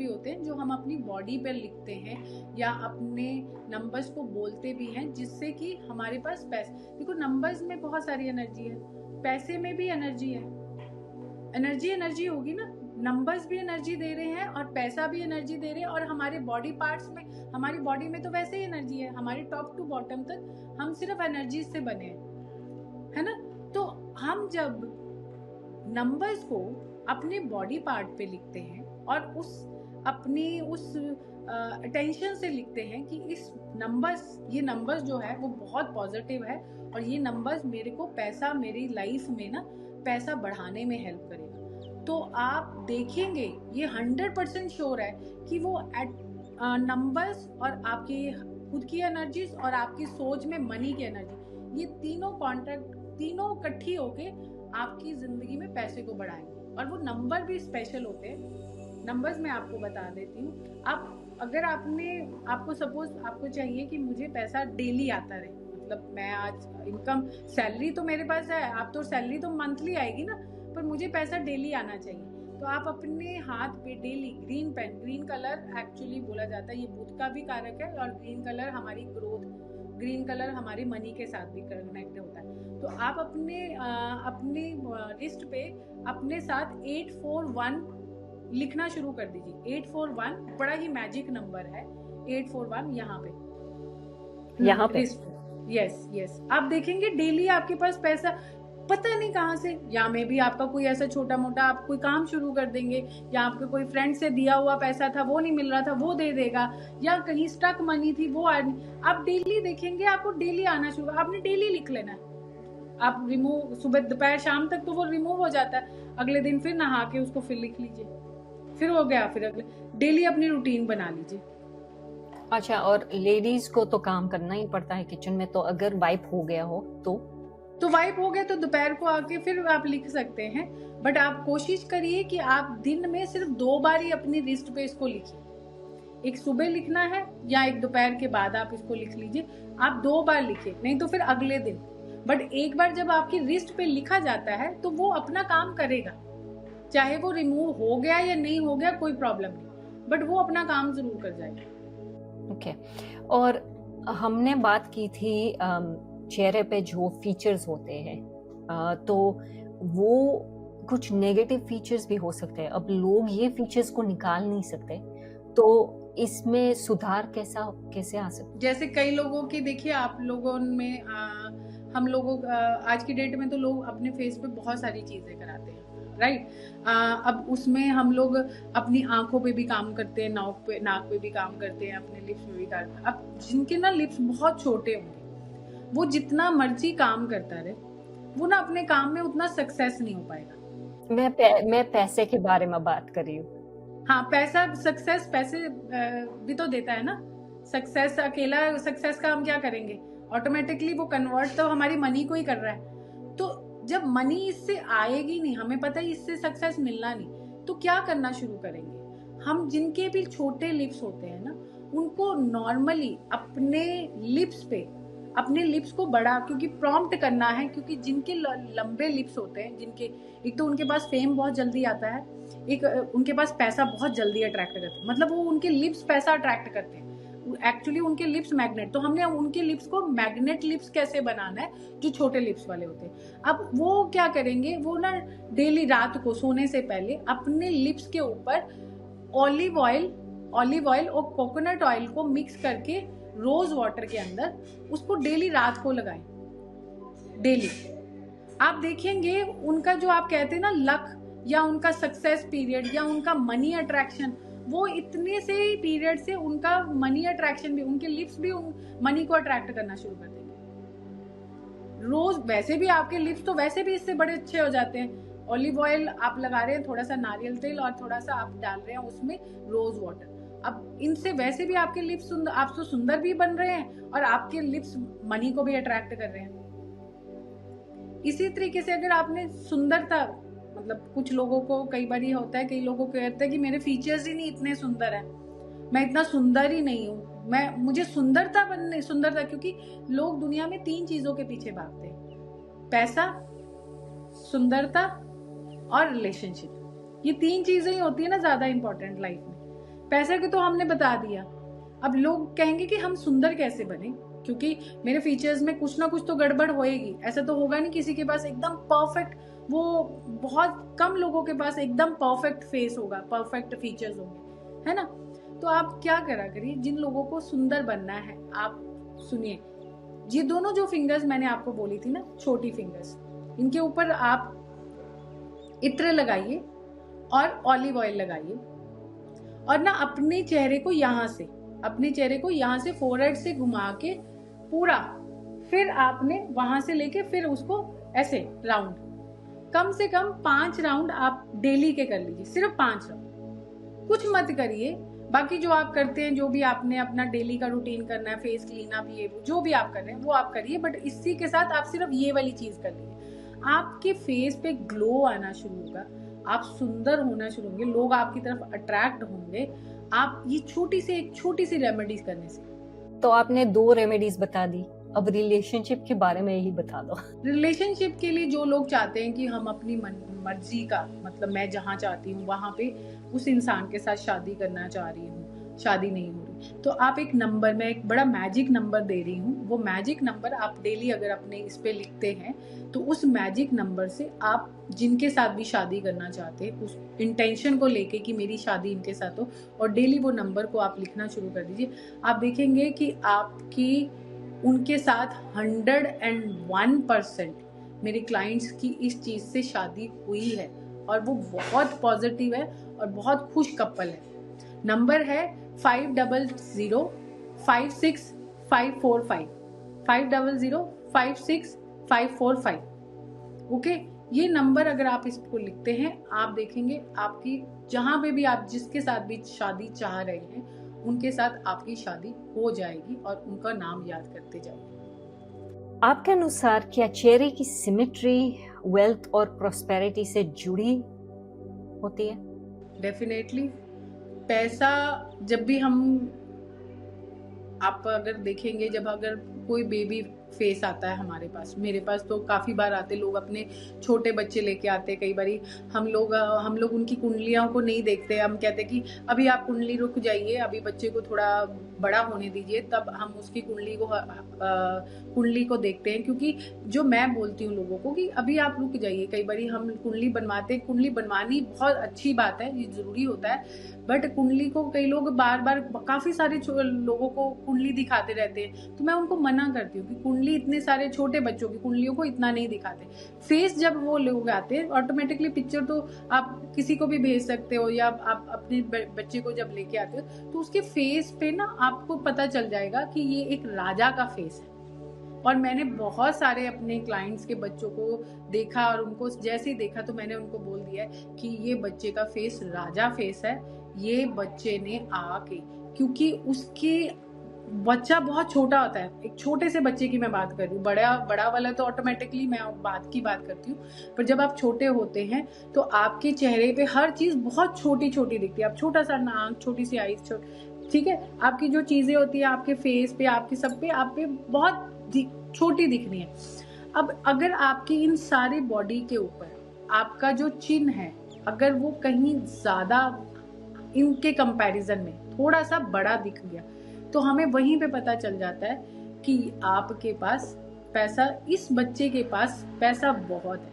होते हैं जो हम अपनी बॉडी पे लिखते हैं या अपने नंबर्स को बोलते भी हैं, जिससे कि हमारे पास पैसे, देखो नंबर्स में बहुत सारी एनर्जी है, पैसे में भी एनर्जी है, एनर्जी होगी ना, नंबर्स भी एनर्जी दे रहे हैं और पैसा भी एनर्जी दे रहे हैं, और हमारे बॉडी पार्ट्स में, हमारी बॉडी में तो वैसे ही एनर्जी है, हमारे टॉप टू बॉटम तक हम सिर्फ एनर्जी से बने हैं, है ना। तो हम जब नंबर्स को अपने बॉडी पार्ट पे लिखते हैं और उस अटेंशन से लिखते हैं कि ये नंबर्स जो है वो बहुत पॉजिटिव है और ये नंबर्स मेरे को पैसा, मेरी लाइफ में ना पैसा बढ़ाने में हेल्प करेगा, तो आप देखेंगे ये 100% श्योर है कि वो नंबर्स और आपकी खुद की एनर्जीज और आपकी सोच में मनी की एनर्जी, ये तीनों इकट्ठी होके आपकी जिंदगी में पैसे को बढ़ाएंगे। और वो नंबर भी स्पेशल होते हैं, नंबर्स मैं आपको बता देती हूँ। अगर आपको सपोज आपको चाहिए कि मुझे पैसा डेली आता रहे, मतलब मैं आज इनकम सैलरी तो मेरे पास है, आप तो सैलरी तो मंथली आएगी ना, पर मुझे पैसा डेली आना चाहिए, तो आप अपने हाथ पे daily green pen, green colour actually बोला जाता है, ये बुध का भी कारक है और ग्रीन कलर हमारी ग्रोथ, ग्रीन कलर हमारी मनी के साथ भी कनेक्ट होता है, तो आप अपने लिस्ट पे अपने साथ 841 लिखना शुरू कर दीजिए। 841 बड़ा ही मैजिक नंबर है, 841 यहाँ पे यस आप देखेंगे डेली आपके पास पैसा पता नहीं कहाँ से, या में भी आपका कोई ऐसा छोटा मोटा आप कोई काम शुरू कर देंगे, या आपके कोई फ्रेंड से दिया हुआ पैसा था वो नहीं मिल रहा था वो दे देगा, या कहीं स्टक मनी थी वो आप डेली देखेंगे आपको डेली आना शुरू, आपने डेली लिख लेना है, आप रिमूव सुबह दोपहर शाम तक तो वो रिमूव हो जाता है, अगले दिन फिर नहा के उसको फिर लिख लीजिए, फिर हो गया, फिर अगले डेली अपनी रूटीन बना लीजिए। अच्छा, और लेडीज को तो काम करना ही पड़ता है किचन में, तो अगर वाइप हो गया हो तो वाइप हो गया तो दोपहर को आके फिर आप लिख सकते हैं, बट आप कोशिश करिए कि आप दिन में सिर्फ 2 बार ही अपनी लिस्ट पे इसको लिखिए, एक सुबह लिखना है या एक दोपहर के बाद आप इसको लिख लीजिए, आप 2 बार लिखिए, नहीं तो फिर अगले दिन, बट एक बार जब आपकी लिस्ट पे लिखा जाता है तो वो अपना काम करेगा, चाहे वो रिमूव हो गया या नहीं हो गया कोई प्रॉब्लम नहीं, बट वो अपना काम जरूर कर जाएगा। ओके। और हमने बात की थी चेहरे पे जो फीचर्स होते हैं, तो वो कुछ नेगेटिव फीचर्स भी हो सकते हैं, अब लोग ये फीचर्स को निकाल नहीं सकते, तो इसमें सुधार कैसे आ सकते? जैसे कई लोगों की, देखिए आप लोगों में हम लोगों आज की डेट में तो लोग अपने फेस पे बहुत सारी चीजें कराते हैं, राइट। अब उसमें हम लोग अपनी आंखों पे भी काम करते हैं, नाक पे भी काम करते हैं, अपने लिप्स पे भी काम करते हैं। अब जिनके ना लिप्स बहुत छोटे होंगे, वो जितना मर्जी काम करता रहे, वो ना अपने काम में उतना सक्सेस नहीं हो पाएगा। मैं पैसे के बारे में बात कर रही हूँ। हाँ, पैसे भी तो देता है ना, सक्सेस अकेला सक्सेस का हम क्या करेंगे, ऑटोमेटिकली वो कन्वर्ट तो हमारी मनी को ही कर रहा है, तो जब मनी इससे आएगी नहीं, हमें पता है इससे सक्सेस मिलना नहीं, तो क्या करना शुरू करेंगे हम, जिनके भी छोटे लिप्स होते हैं ना, उनको नॉर्मली अपने लिप्स को बड़ा, क्योंकि प्रॉम्प्ट करना है, क्योंकि जिनके लंबे लिप्स होते हैं, जिनके एक तो उनके पास फेम बहुत जल्दी आता है, एक उनके पास पैसा बहुत जल्दी अट्रैक्ट करते हैं, मतलब वो उनके लिप्स पैसा अट्रैक्ट करते हैं, एक्चुअली उनके लिप्स मैग्नेट, तो हमने उनके लिप्स को मैग्नेट लिप्स कैसे बनाना है, जो छोटे लिप्स वाले होते हैं। अब वो क्या करेंगे, वो ना डेली रात को सोने से पहले अपने लिप्स के ऊपर ऑलिव ऑयल और कोकोनट ऑयल को मिक्स करके रोज वाटर के अंदर उसको डेली रात को लगाएं, डेली। आप देखेंगे उनका जो आप कहते हैं ना लक, या उनका सक्सेस पीरियड, या उनका मनी अट्रैक्शन, वो इतने से पीरियड से उनका मनी अट्रैक्शन भी, उनके लिप्स भी मनी को अट्रैक्ट करना शुरू कर देंगे। रोज वैसे भी आपके लिप्स तो वैसे भी इससे बड़े अच्छे हो जाते हैं। ऑलिव ऑयल आप लगा रहे हैं, थोड़ा सा नारियल तेल और थोड़ा सा आप डाल रहे हैं उसमें रोज वाटर, अब इनसे वैसे भी आपके लिप्स आप तो सुंदर भी बन रहे हैं और आपके लिप्स मनी को भी अट्रैक्ट कर रहे हैं। इसी तरीके से अगर आपने सुंदरता, मतलब कुछ लोगों को कई बार ये होता है, कई लोगों को कहते हैं कि मेरे फीचर्स ही नहीं इतने सुंदर हैं, मैं इतना सुंदर ही नहीं हूँ, मुझे सुंदरता, क्योंकि लोग दुनिया में 3 चीजों के पीछे भागते हैं, पैसा, सुंदरता और रिलेशनशिप। ये 3 चीजें ही होती है ना ज्यादा इंपॉर्टेंट लाइफ में। पैसे को तो हमने बता दिया, अब लोग कहेंगे कि हम सुंदर कैसे बने, क्योंकि मेरे फीचर्स में कुछ ना कुछ तो गड़बड़ होएगी। ऐसा तो होगा नहीं किसी के पास एकदम परफेक्ट, वो बहुत कम लोगों के पास एकदम परफेक्ट फेस होगा, परफेक्ट फीचर्स होंगे, है ना। तो आप क्या करा करिए, जिन लोगों को सुंदर बनना है, आप सुनिए, ये दोनों जो फिंगर्स मैंने आपको बोली थी ना, छोटी फिंगर्स, इनके ऊपर आप इत्र लगाइए और ऑलिव ऑयल लगाइए और ना अपने चेहरे को यहाँ से फोरहेड से घुमा के पूरा, फिर आपने वहां से लेके फिर उसको ऐसे राउंड, कम से कम 5 राउंड आप डेली के कर लीजिए, सिर्फ 5 राउंड, कुछ मत करिए। बाकी जो आप करते हैं, जो भी आपने अपना डेली का रूटीन करना है, फेस क्लीन अप, ये जो भी आप कर रहे हैं वो आप करिए, बट इसी के साथ आप सिर्फ ये वाली चीज कर लीजिए। आपके फेस पे ग्लो आना शुरू होगा, आप सुंदर होना शुरू होंगे, लोग आपकी तरफ अट्रैक्ट होंगे, आप ये एक छोटी सी रेमेडीज करने से। तो आपने 2 रेमेडीज बता दी, अब रिलेशनशिप के बारे में ही बता दो। रिलेशनशिप के लिए जो लोग चाहते हैं कि हम अपनी मर्जी का, मतलब मैं जहाँ चाहती हूँ वहां पे उस इंसान के साथ शादी करना चाह रही हूँ, शादी नहीं हो रही, तो आप एक नंबर, मैं एक बड़ा मैजिक नंबर दे रही हूँ, वो मैजिक नंबर आप डेली अगर अपने इस पे लिखते हैं, तो उस मैजिक नंबर से आप जिनके साथ भी शादी करना चाहते हैं, उस इंटेंशन को लेके कि मेरी शादी इनके साथ हो, और डेली वो नंबर को आप लिखना शुरू कर दीजिए। आप देखेंगे कि आपकी उनके साथ 101% मेरे क्लाइंट्स की इस चीज से शादी हुई है, और वो बहुत पॉजिटिव है और बहुत खुश कपल है। नंबर है 500-56-545, 500-56-545। ओके, ये नंबर अगर आप इसको लिखते हैं, आप देखेंगे आपकी जहां पे भी आप जिसके साथ भी शादी चाह रहे हैं, उनके साथ आपकी शादी हो जाएगी और उनका नाम याद करते जाइए। आपके अनुसार क्या चेहरे की सिमेट्री वेल्थ और प्रॉस्पेरिटी से जुड़ी होती है? डेफिनेटली। पैसा जब भी आप अगर देखेंगे, जब अगर कोई बेबी फेस आता है हमारे पास, मेरे पास तो काफ़ी बार आते लोग, अपने छोटे बच्चे लेके आते हैं। कई बारी हम लोग उनकी कुंडलियों को नहीं देखते, हम कहते हैं कि अभी आप कुंडली रुक जाइए, अभी बच्चे को थोड़ा बड़ा होने दीजिए, तब हम उसकी कुंडली को देखते हैं। क्योंकि जो मैं बोलती हूँ लोगों को कि अभी आप रुक जाइए, कई बारी हम कुंडली बनवाते हैं, कुंडली बनवानी बहुत अच्छी बात है, ये जरूरी होता है, बट कुंडली को कई लोग बार बार काफ़ी सारे लोगों को कुंडली दिखाते रहते हैं, तो मैं उनको मना करती हूँ कि कुंडली इतने सारे छोटे बच्चों की कुंडलियों को इतना नहीं दिखाते। फेस जब वो लोग आते हैं, ऑटोमेटिकली पिक्चर तो आप किसी को भी भेज सकते हो, या आप अपने बच्चे को जब लेके आते हो तो उसके फेस पे ना आपको पता चल जाएगा कि ये एक राजा का फेस है। और मैंने बहुत सारे अपने क्लाइंट्स के बच्चों को देखा, और उनको जैसे ही देखा तो मैंने उनको बोल दिया कि ये बच्चे का फेस राजा फेस है, ये बच्चे ने आके, क्योंकि उसके बच्चा बहुत छोटा होता है, एक छोटे से बच्चे की मैं बात कर रही हूँ, बड़ा वाला तो ऑटोमेटिकली मैं बात करती हूँ, पर जब आप छोटे होते हैं तो आपके चेहरे पे हर चीज बहुत छोटी छोटी दिखती है। आप छोटा सा नाक, छोटी सी आईज, ठीक है, आपकी जो चीजें होती है आपके फेस पे, आपके सब पे, आप पे बहुत छोटी दिखनी है। अब अगर आपकी इन सारी बॉडी के ऊपर आपका जो चिन्ह है, अगर वो कहीं ज्यादा इनके कंपैरिजन में थोड़ा सा बड़ा दिख गया, तो हमें वहीं पे पता चल जाता है कि आपके पास पैसा, इस बच्चे के पास पैसा बहुत है।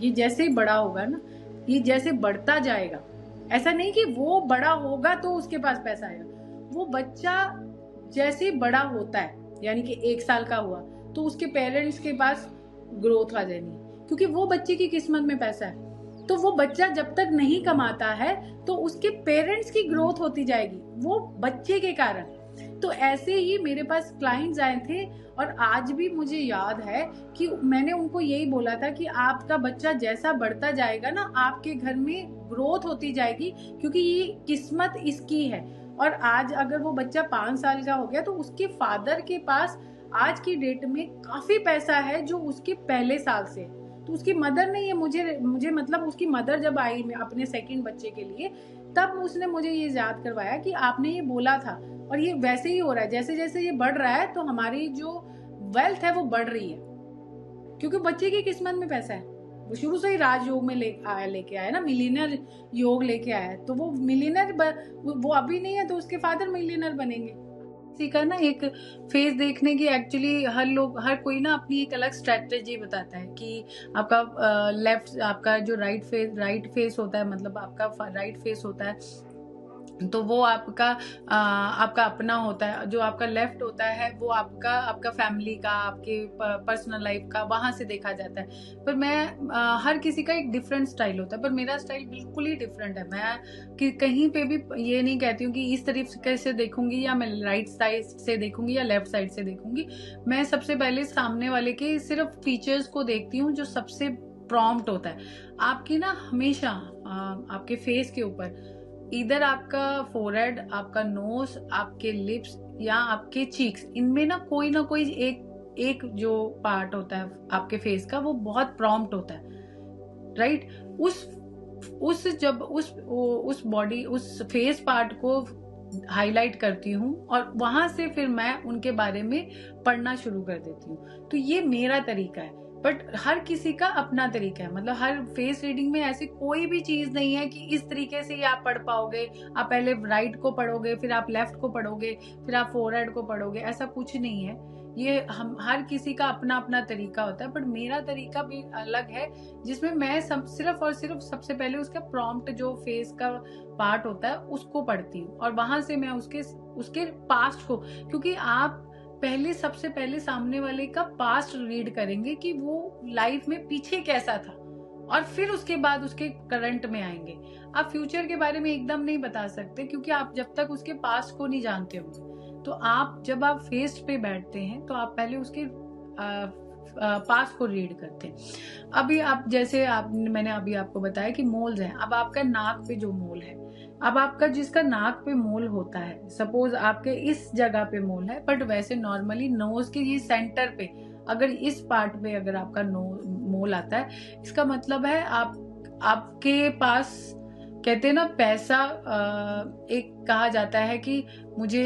ये जैसे ही बड़ा होगा ना, ये जैसे बढ़ता जाएगा, ऐसा नहीं कि वो बड़ा होगा तो उसके पास पैसा आएगा, वो बच्चा जैसे बड़ा होता है, यानी कि 1 साल का हुआ तो उसके पेरेंट्स के पास ग्रोथ आ जानी है, क्योंकि वो बच्चे की किस्मत में पैसा है। तो वो बच्चा जब तक नहीं कमाता है तो उसके पेरेंट्स की ग्रोथ होती जाएगी वो बच्चे के कारण। तो ऐसे ही मेरे पास क्लाइंट्स आए थे और आज भी मुझे याद है कि मैंने उनको यही बोला था कि आपका बच्चा जैसा बढ़ता जाएगा ना, आपके घर में ग्रोथ होती जाएगी, क्योंकि ये किस्मत इसकी है। और आज अगर वो बच्चा 5 साल का हो गया तो उसके फादर के पास आज की डेट में काफी पैसा है जो उसके पहले साल से, तो उसकी मदर नहीं है। मुझे मतलब उसकी मदर जब आई अपने सेकंड बच्चे के लिए, तब उसने मुझे ये याद करवाया कि आपने ये बोला था, और ये वैसे ही हो रहा है। जैसे जैसे ये बढ़ रहा है तो हमारी जो वेल्थ है वो बढ़ रही है, क्योंकि बच्चे की किस्मत में पैसा है। वो शुरू से ही राजयोग में लेके आया ना, मिलियनर योग लेके आया है, तो वो मिलियनर वो अभी नहीं है तो उसके फादर मिलियनर बनेंगे। किसी का ना एक फेस देखने की एक्चुअली हर कोई ना अपनी एक अलग स्ट्रेटेजी बताता है कि आपका लेफ्ट, आपका जो राइट फेस होता है, मतलब आपका राइट फेस होता है तो वो आपका अपना होता है। जो आपका लेफ्ट होता है वो आपका फैमिली का, आपके पर्सनल लाइफ का, वहां से देखा जाता है। पर मैं हर किसी का एक डिफरेंट स्टाइल होता है, पर मेरा स्टाइल बिल्कुल ही डिफरेंट है। मैं कहीं पे भी ये नहीं कहती हूँ कि इस तरीके से देखूंगी या मैं राइट साइड से देखूंगी या लेफ्ट साइड से देखूंगी। मैं सबसे पहले सामने वाले के सिर्फ फीचर्स को देखती हूँ जो सबसे प्रॉम्प्ट होता है। आपकी ना हमेशा आपके फेस के ऊपर इधर आपका फोरहेड, आपका नोज, आपके लिप्स या आपके चीक्स, इनमें ना कोई एक जो पार्ट होता है आपके फेस का वो बहुत प्रॉम्प्ट होता है, राइट। जब उस बॉडी, उस फेस पार्ट को हाईलाइट करती हूँ और वहां से फिर मैं उनके बारे में पढ़ना शुरू कर देती हूँ। तो ये मेरा तरीका है, बट हर किसी का अपना तरीका है। मतलब हर फेस रीडिंग में ऐसी कोई भी चीज नहीं है कि इस तरीके से ही आप पढ़ पाओगे। आप पहले राइट को पढ़ोगे, फिर आप लेफ्ट को पढ़ोगे, फिर आप फोरहेड को पढ़ोगे, ऐसा कुछ नहीं है। ये हम हर किसी का अपना अपना तरीका होता है, बट मेरा तरीका भी अलग है, जिसमें मैं सिर्फ और सिर्फ सबसे पहले उसका प्रॉम्प्ट जो फेस का पार्ट होता है उसको पढ़ती हूँ, और वहां से मैं उसके पास्ट को, क्योंकि आप सबसे पहले सामने वाले का पास्ट रीड करेंगे कि वो लाइफ में पीछे कैसा था, और फिर उसके बाद उसके करंट में आएंगे। आप फ्यूचर के बारे में एकदम नहीं बता सकते, क्योंकि आप जब तक उसके पास्ट को नहीं जानते होंगे। तो जब आप फेस पे बैठते हैं तो आप पहले उसके पास्ट को रीड करते हैं। अभी मैंने अभी आपको बताया कि मोल्स हैं। अब आपका नाक पे जो मोल है, अब आपका जिसका नाक पे मोल होता है, सपोज आपके इस जगह पे मोल है, बट वैसे नॉर्मली नोज के ये सेंटर पे अगर इस पार्ट पे अगर आपका मोल आता है, इसका मतलब है आपके पास, कहते हैं ना पैसा, एक कहा जाता है कि मुझे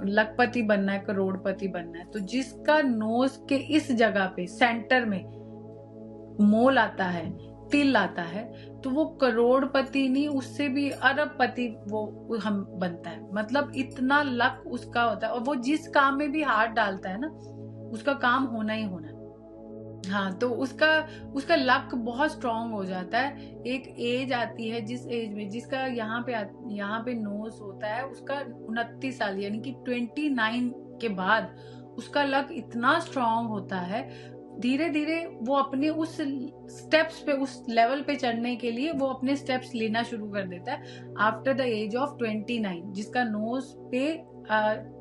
लखपति बनना है, करोड़पति बनना है। तो जिसका नोज के इस जगह पे सेंटर में मोल आता है, तिल आता है, तो वो करोड़पति नहीं, उससे भी अरबपति वो हम बनता है। मतलब इतना लक उसका होता है, और वो जिस काम में भी हाथ डालता है ना, उसका काम होना ही होना है। हाँ, तो उसका लक बहुत स्ट्रांग हो जाता है। एक एज आती है, जिस एज में जिसका यहाँ पे नोज होता है, उसका 29 साल यानी कि 29 के बाद उसका लक इतना स्ट्रांग होता है, धीरे धीरे वो अपने उस स्टेप्स पे, उस लेवल पे चढ़ने के लिए वो अपने स्टेप्स लेना शुरू कर देता है आफ्टर द एज ऑफ 29, जिसका नोज पे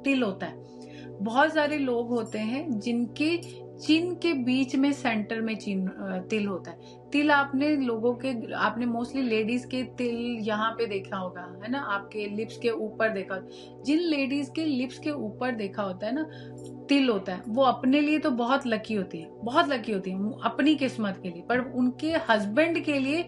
तिल होता है। बहुत सारे लोग होते हैं जिनके चिन के बीच में सेंटर में तिल होता है। तिल आपने मोस्टली लेडीज के तिल यहाँ पे देखा होगा, है ना, आपके लिप्स के ऊपर देखा होता। जिन लेडीज के लिप्स के ऊपर देखा होता है ना तिल होता है, वो अपने लिए तो बहुत लकी होती है अपनी किस्मत के लिए, पर उनके हस्बैंड के लिए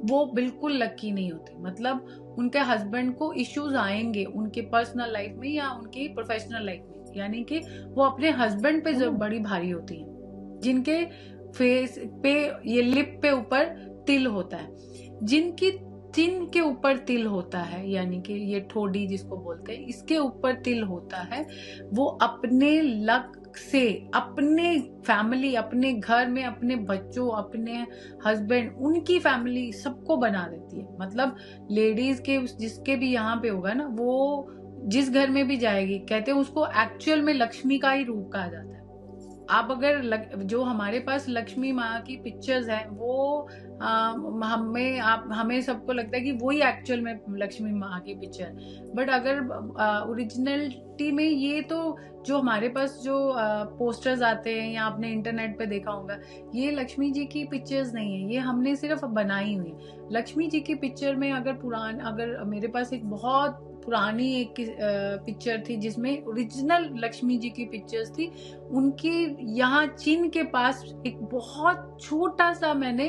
वो बिल्कुल लकी नहीं होती। मतलब उनके हस्बैंड को इश्यूज आएंगे उनके पर्सनल लाइफ में या उनकी प्रोफेशनल लाइफ में, यानी कि वो अपने हस्बैंड पे जो बड़ी भारी होती है, जिनके फेस पे ये लिप पे ऊपर तिल होता है। जिनकी चिन के ऊपर तिल होता है, यानी कि ये ठोडी जिसको बोलते हैं, इसके ऊपर तिल होता है, वो अपने लक से अपने फैमिली, अपने घर में अपने बच्चों, अपने हस्बैंड, उनकी फैमिली सबको बना देती है। मतलब लेडीज के जिसके भी यहाँ पे होगा ना, वो जिस घर में भी जाएगी, कहते हैं उसको एक्चुअल में लक्ष्मी का ही रूप कहा जाता है। आप अगर जो हमारे पास लक्ष्मी माँ की पिक्चर्स हैं वो हमें सबको लगता है कि वही एक्चुअल में लक्ष्मी माँ की पिक्चर, बट अगर ओरिजिनलिटी में ये तो जो हमारे पास जो पोस्टर्स आते हैं या आपने इंटरनेट पे देखा होगा, ये लक्ष्मी जी की पिक्चर्स नहीं है, ये हमने सिर्फ बनाई हुई है। लक्ष्मी जी की पिक्चर में अगर मेरे पास एक बहुत पुरानी एक पिक्चर थी जिसमें ओरिजिनल लक्ष्मी जी की पिक्चर्स थी, उनके यहाँ चिन्ह के पास एक बहुत छोटा सा मैंने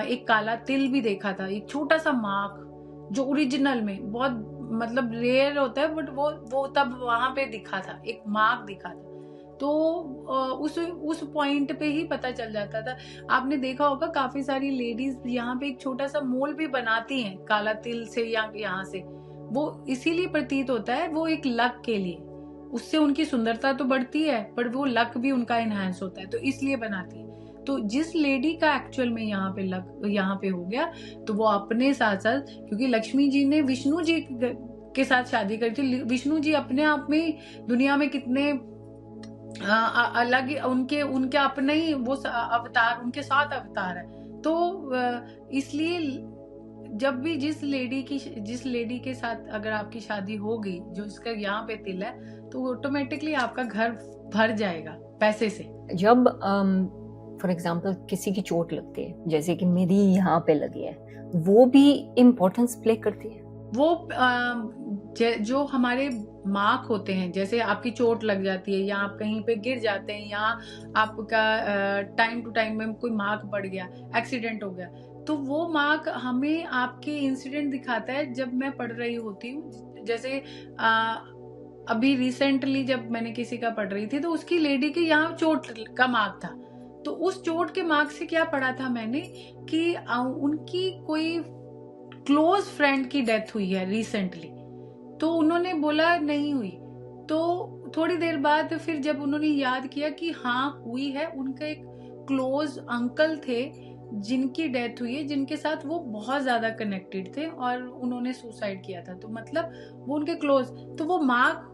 एक काला तिल भी देखा था, एक छोटा सा मार्क जो ओरिजिनल में बहुत मतलब रेयर होता है, बट वो तब वहां पे दिखा था, एक मार्क दिखा था। तो उस पॉइंट पे ही पता चल जाता था। आपने देखा होगा काफी सारी लेडीज यहाँ पे एक छोटा सा मोल भी बनाती हैं काला तिल से या यहाँ से, वो इसीलिए प्रतीत होता है, वो एक लक के लिए, उससे उनकी सुंदरता तो बढ़ती है पर वो लक भी उनका इनहेंस होता है, तो इसलिए बनाती है। तो जिस लेडी का एक्चुअल में यहाँ पे लक यहाँ पे हो गया, तो वो अपने साथ साथ, क्योंकि लक्ष्मी जी ने विष्णु जी के साथ शादी करी थी, विष्णु जी अपने आप में दुनिया में कितने अलग, उनके अपने ही वो अवतार, उनके 7 अवतार है। तो इसलिए जब भी जिस लेडी के साथ अगर आपकी शादी हो गई, जो इसका यहाँ पे तिल है, तो ऑटोमेटिकली आपका घर भर जाएगा पैसे से। जब फॉर एग्जाम्पल किसी की चोट लगती है, जैसे कि मेरी यहाँ पे लगी है, वो भी इम्पोर्टेंस प्ले करती है। वो जो हमारे मार्क होते हैं, जैसे आपकी चोट लग जाती है या आप कहीं पे गिर जाते हैं या आपका टाइम टू टाइम में कोई मार्क पड़ गया, एक्सीडेंट हो गया, तो वो मार्क हमें आपके इंसिडेंट दिखाता है। जब मैं पढ़ रही होती हूँ, जैसे अभी रिसेंटली जब मैंने किसी का पढ़ रही थी, तो उसकी लेडी के यहाँ चोट का मार्क था, तो उस चोट के मार्क से क्या पढ़ा था मैंने कि उनकी कोई क्लोज फ्रेंड की डेथ हुई है रिसेंटली, तो उन्होंने बोला नहीं हुई, तो थोड़ी देर बाद फिर जब उन्होंने याद किया कि हाँ हुई है, उनका एक क्लोज अंकल थे जिनकी डेथ हुई है, जिनके साथ वो बहुत ज्यादा कनेक्टेड थे और उन्होंने सुसाइड किया था, तो मतलब वो उनके क्लोज, तो वो मार्क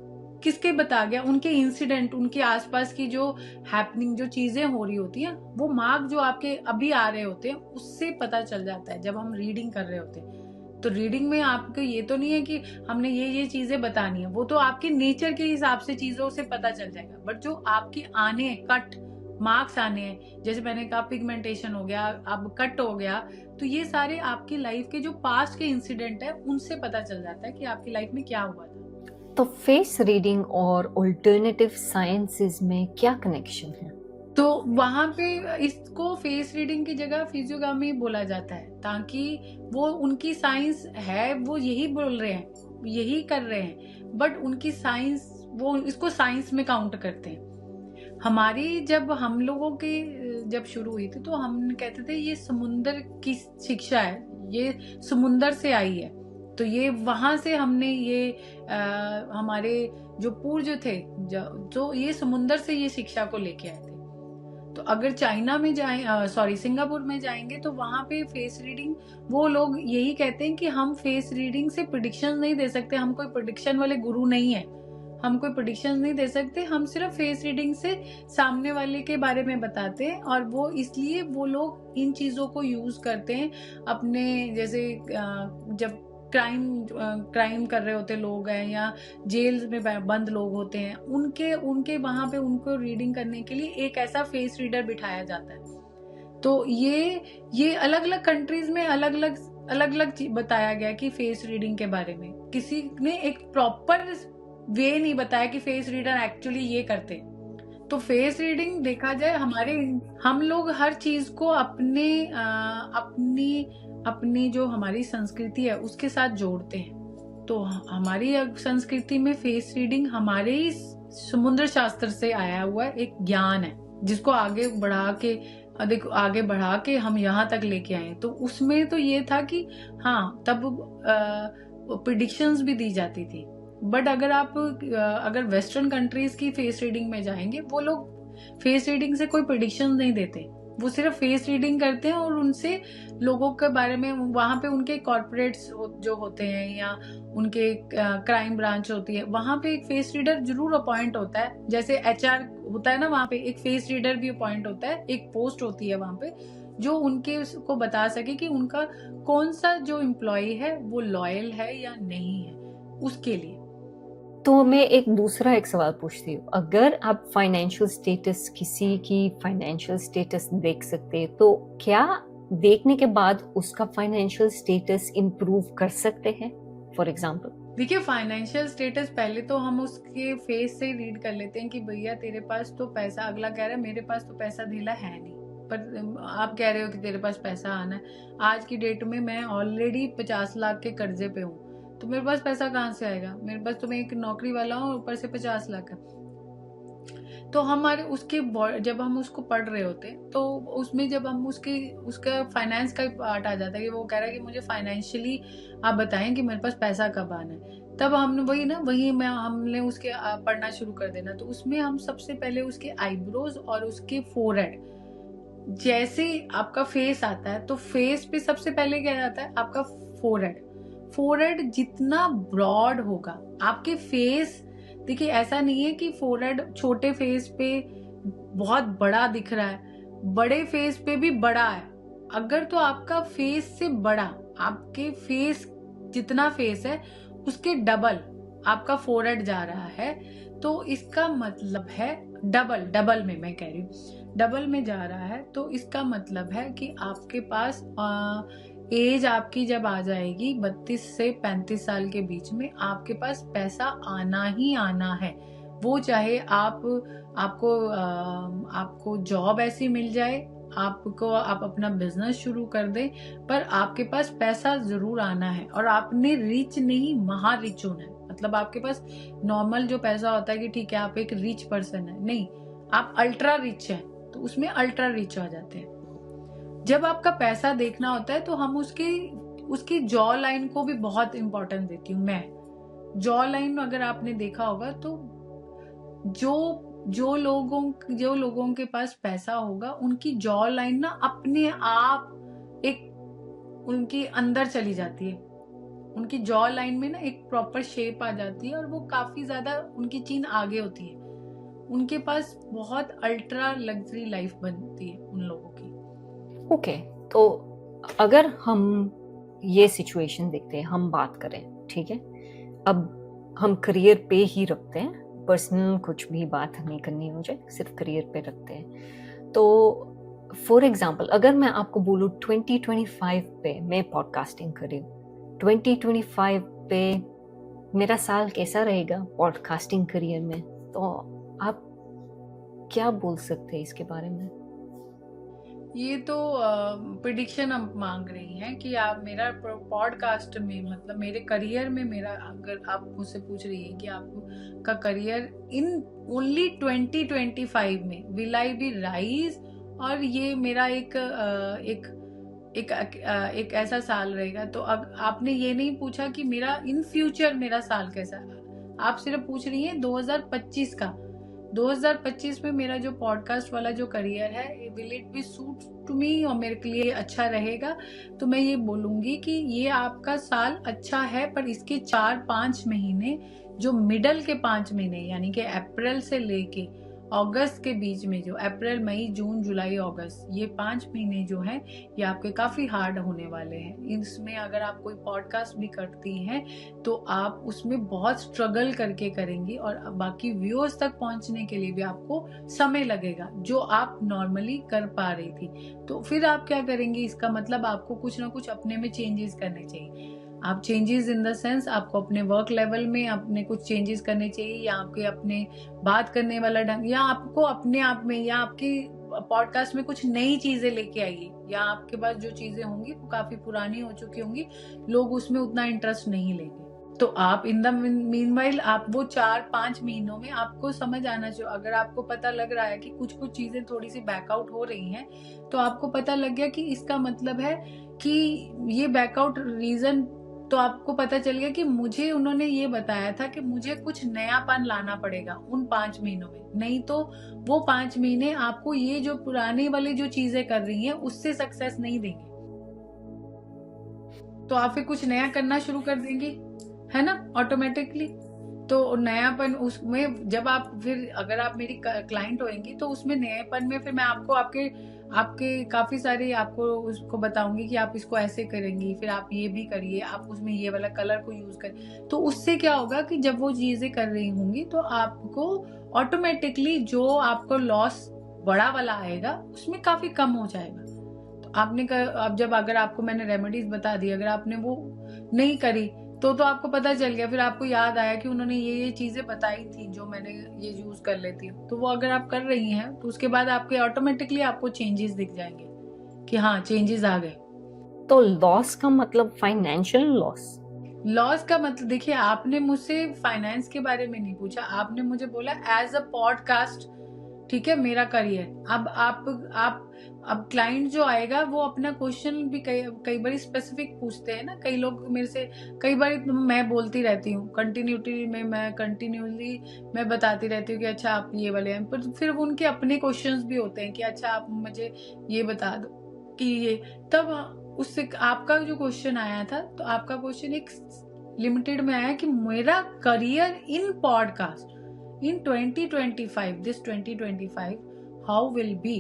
किसके बता गया, उनके इंसिडेंट, उनके आसपास की जो हैपनिंग, जो चीजें हो रही होती हैं, वो मार्क जो आपके अभी आ रहे होते हैं उससे पता चल जाता है जब हम रीडिंग कर रहे होते हैं। तो रीडिंग में आपको ये तो नहीं है कि हमने ये चीजें बतानी है, वो तो आपके नेचर के हिसाब से चीजों से पता चल जाएगा, बट जो आपके आने कट मार्क्स आने हैं, जैसे मैंने कहा पिगमेंटेशन हो गया, अब कट हो गया, तो ये सारे आपकी लाइफ के जो पास्ट के इंसिडेंट है उनसे पता चल जाता है कि आपकी लाइफ में क्या हुआ था। तो फेस रीडिंग और अल्टरनेटिव साइंसेस में क्या कनेक्शन है? तो वहां पे इसको फेस रीडिंग की जगह फिजियोग्रामी बोला जाता है, ताकि वो उनकी साइंस है, वो यही बोल रहे हैं, यही कर रहे हैं, बट उनकी साइंस, वो इसको साइंस में काउंट करते हैं। हमारी जब हम लोगों की जब शुरू हुई थी, तो हम कहते थे ये समुंदर की शिक्षा है, ये समुंदर से आई है, तो ये वहां से हमने ये हमारे जो पूर्वज थे जो ये समुंदर से ये शिक्षा को लेके आए थे। तो अगर चाइना में सिंगापुर में जाएंगे, तो वहां पे फेस रीडिंग, वो लोग यही कहते हैं कि हम फेस रीडिंग से प्रेडिक्शन नहीं दे सकते, हम कोई प्रेडिक्शन वाले गुरु नहीं है, हम कोई प्रेडिक्शन नहीं दे सकते, हम सिर्फ फेस रीडिंग से सामने वाले के बारे में बताते हैं, और वो इसलिए वो लोग इन चीजों को यूज करते हैं अपने, जैसे जब क्राइम कर रहे होते लोग हैं या जेल में बंद लोग होते हैं, उनके वहां पे उनको रीडिंग करने के लिए एक ऐसा फेस रीडर बिठाया जाता है। तो ये अलग अलग कंट्रीज में अलग अलग बताया गया कि फेस रीडिंग के बारे में किसी ने एक प्रॉपर वे नहीं बताया कि फेस रीडर एक्चुअली ये करते। तो फेस रीडिंग देखा जाए, हम लोग हर चीज को अपनी जो हमारी संस्कृति है उसके साथ जोड़ते हैं। तो हमारी संस्कृति में फेस रीडिंग हमारे ही समुद्र शास्त्र से आया हुआ एक ज्ञान है, जिसको आगे बढ़ा के हम यहाँ तक लेके आए। तो उसमें तो ये था कि हाँ, तब प्रेडिक्शंस भी दी जाती थी, बट अगर वेस्टर्न कंट्रीज की फेस रीडिंग में जाएंगे, वो लोग फेस रीडिंग से कोई प्रेडिक्शंस नहीं देते, वो सिर्फ फेस रीडिंग करते हैं और उनसे लोगों के बारे में, वहाँ पे उनके कॉर्पोरेट्स जो होते हैं या उनके क्राइम ब्रांच होती है, वहाँ पे एक फेस रीडर जरूर अपॉइंट होता है। जैसे HR होता है ना, वहाँ पे एक फेस रीडर भी अपॉइंट होता है, एक पोस्ट होती है वहाँ पे जो उनके उसको बता सके कि उनका कौन सा जो एम्प्लॉय है वो लॉयल है या नहीं है उसके लिए। तो मैं एक सवाल पूछती हूँ, अगर आप फाइनेंशियल स्टेटस, किसी की फाइनेंशियल स्टेटस देख सकते हैं, तो क्या देखने के बाद उसका फाइनेंशियल स्टेटस इम्प्रूव कर सकते हैं? फॉर एग्जाम्पल देखिए, फाइनेंशियल स्टेटस पहले तो हम उसके फेस से रीड कर लेते हैं कि भैया तेरे पास तो पैसा, अगला कह रहा है मेरे पास तो पैसा धीला है नहीं, पर आप कह रहे हो कि तेरे पास पैसा आना है। आज की डेट में मैं ऑलरेडी 50 लाख के कर्जे पे हूँ, तो मेरे पास पैसा कहाँ से आएगा? मेरे पास तो मैं एक नौकरी वाला हूँ, ऊपर से 50 लाख है। तो हमारे उसके जब हम उसको पढ़ रहे होते तो उसमें जब हम उसका फाइनेंस का पार्ट आ जाता है कि वो कह रहा है कि मुझे फाइनेंशियली आप बताएं कि मेरे पास पैसा कब आना है, तब हमने हमने उसके पढ़ना शुरू कर देना। तो उसमें हम सबसे पहले उसके आईब्रोज और उसके फोरहेड, जैसे आपका फेस आता है तो फेस पे सबसे पहले क्या आता है आपका फोरहेड जितना ब्रॉड होगा आपके फेस। देखिए, ऐसा नहीं है कि फोरहेड छोटे फेस पे बहुत बड़ा दिख रहा है, बड़े फेस पे भी बड़ा है। अगर तो आपका फेस से बड़ा, आपके फेस जितना फेस है उसके डबल आपका फोरहेड जा रहा है, तो इसका मतलब है डबल में, मैं कह रही हूँ डबल में जा रहा है, तो इसका मतलब है कि आपके पास एज आपकी जब आ जाएगी 32 से 35 साल के बीच में, आपके पास पैसा आना ही आना है। वो चाहे आपको जॉब ऐसी मिल जाए, आप अपना बिजनेस शुरू कर दें, पर आपके पास पैसा जरूर आना है। और आपने रिच नहीं, महा रिच होना है। मतलब आपके पास नॉर्मल जो पैसा होता है कि ठीक है आप एक रिच पर्सन है, नहीं, आप अल्ट्रा रिच है, तो उसमें अल्ट्रा रिच आ जाते हैं। जब आपका पैसा देखना होता है तो हम उसकी जॉ लाइन को भी बहुत इंपॉर्टेंस देती हूँ मैं। जॉ लाइन अगर आपने देखा होगा तो जो लोगों के पास पैसा होगा उनकी जॉ लाइन ना अपने आप एक उनकी अंदर चली जाती है, उनकी जॉ लाइन में ना एक प्रॉपर शेप आ जाती है और वो काफी ज्यादा उनकी चीन आगे होती है। उनके पास बहुत अल्ट्रा लग्जरी लाइफ बनती है उन लोगों की। ओके, तो अगर हम ये सिचुएशन देखते हैं, हम बात करें, ठीक है, अब हम करियर पे ही रखते हैं, पर्सनल कुछ भी बात नहीं करनी मुझे, सिर्फ करियर पे रखते हैं। तो फॉर एग्जांपल अगर मैं आपको बोलूँ 2025 पे मैं पॉडकास्टिंग कर रही हूँ, 2025 पे मेरा साल कैसा रहेगा पॉडकास्टिंग करियर में, तो आप क्या बोल सकते हैं इसके बारे में? ये तो प्रिडिक्शन आप मांग रही हैं कि आप मेरा पॉडकास्ट में, मतलब मेरे करियर में, मेरा अगर आप मुझसे पूछ रही है कि आपका करियर इन ओनली 2025 में विल आई बी राइज, और ये मेरा एक ऐसा साल रहेगा। तो आपने ये नहीं पूछा कि मेरा इन फ्यूचर मेरा साल कैसा है, आप सिर्फ पूछ रही हैं 2025 का। 2025 में मेरा जो पॉडकास्ट वाला जो करियर है, will it be suit to me, और मेरे के लिए अच्छा रहेगा? तो मैं ये बोलूंगी कि ये आपका साल अच्छा है, पर इसके 4-5 महीने, जो मिडल के 5 महीने यानी कि अप्रैल से लेके अगस्त के बीच में, जो अप्रैल, मई, जून, जुलाई, अगस्त, ये 5 महीने जो हैं ये आपके काफी हार्ड होने वाले हैं। इसमें अगर आप कोई पॉडकास्ट भी करती हैं तो आप उसमें बहुत स्ट्रगल करके करेंगी, और बाकी व्यूअर्स तक पहुंचने के लिए भी आपको समय लगेगा जो आप नॉर्मली कर पा रही थी। तो फिर आप क्या करेंगी? इसका मतलब आपको कुछ ना कुछ अपने में चेंजेस करने चाहिए। आप चेंजेस इन द सेंस, आपको अपने वर्क लेवल में अपने कुछ चेंजेस करने चाहिए, या आपके अपने बात करने वाला ढंग, या आपको अपने आप में, या आपकी पॉडकास्ट में कुछ नई चीजें लेके आइए, या आपके पास जो चीजें होंगी वो काफी पुरानी हो चुकी होंगी, लोग उसमें उतना इंटरेस्ट नहीं लेंगे। तो आप इन द मीनवाइल आप वो 4-5 महीनों में आपको समझ आना चाहिए। अगर आपको पता लग रहा है कि कुछ चीजें थोड़ी सी बैकआउट हो रही हैं, तो आपको पता लग गया कि इसका मतलब है कि ये बैकआउट रीजन तो आपको पता चल गया कि मुझे उन्होंने ये बताया था कि मुझे कुछ नयापन लाना पड़ेगा उन 5 महीनों में, नहीं तो वो 5 महीने आपको ये जो पुराने वाली जो चीजें कर रही हैं उससे सक्सेस नहीं देंगे, तो आप फिर कुछ नया करना शुरू कर देंगी, है ना, ऑटोमेटिकली। तो नयापन उसमें जब आप फिर अगर आप मेरी क्लाइंट होएंगी तो उसमें नयापन में फिर मैं आपको आपके आपके काफी सारे आपको उसको बताऊंगी कि आप इसको ऐसे करेंगी, फिर आप ये भी करिए, आप उसमें ये वाला कलर को यूज करें। तो उससे क्या होगा कि जब वो चीजें कर रही होंगी तो आपको ऑटोमेटिकली जो आपको लॉस बड़ा वाला आएगा उसमें काफी कम हो जाएगा। तो आपने अब जब अगर आपको मैंने रेमेडीज बता दी, अगर आपने वो नहीं करी तो आपको पता चल गया, फिर आपको याद आया कि उन्होंने ये चीजें बताई थी जो मैंने ये यूज कर लेती हूँ, तो वो अगर आप कर रही हैं तो उसके बाद आपके ऑटोमेटिकली आपको चेंजेस दिख जाएंगे कि हाँ चेंजेस आ गए। तो लॉस का मतलब फाइनेंशियल लॉस का मतलब देखिए, आपने मुझसे फाइनेंस के बारे में नहीं पूछा, आपने मुझे बोला एज अ पॉडकास्ट, ठीक है, मेरा करियर। अब क्लाइंट जो आएगा वो अपना क्वेश्चन भी कई बार स्पेसिफिक पूछते हैं ना, कई लोग मेरे से कई बार मैं बोलती रहती हूँ कंटिन्यूटी में, मैं कंटिन्यूसली मैं बताती रहती हूँ कि अच्छा आप ये वाले हैं, पर फिर उनके अपने क्वेश्चंस भी होते हैं कि अच्छा आप मुझे ये बता दो कि ये, तब उससे आपका जो क्वेश्चन आया था, तो आपका क्वेश्चन एक लिमिटेड में आया कि मेरा career in podcast in 2025, this 2025 how will be,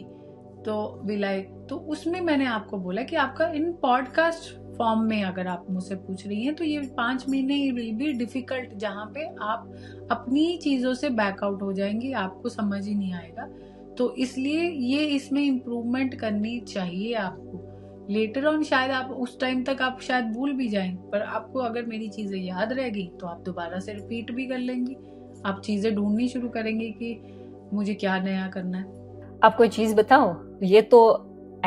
तो will I, तो उसमें मैंने आपको बोला कि आपका इन पॉडकास्ट फॉर्म में अगर आप मुझसे पूछ रही हैं तो ये 5 महीने विल बी डिफिकल्ट, जहाँ पे आप अपनी चीजों से बैकआउट हो जाएंगी, आपको समझ ही नहीं आएगा। तो इसलिए ये इसमें इम्प्रूवमेंट करनी चाहिए आपको। लेटर ऑन शायद आप उस टाइम तक आप शायद भूल भी जाएं, पर आपको अगर मेरी चीजें याद रहेगी तो आप दोबारा से रिपीट भी कर लेंगी, आप चीजें ढूंढनी शुरू करेंगे कि मुझे क्या नया करना है। आप कोई चीज बताओ, ये तो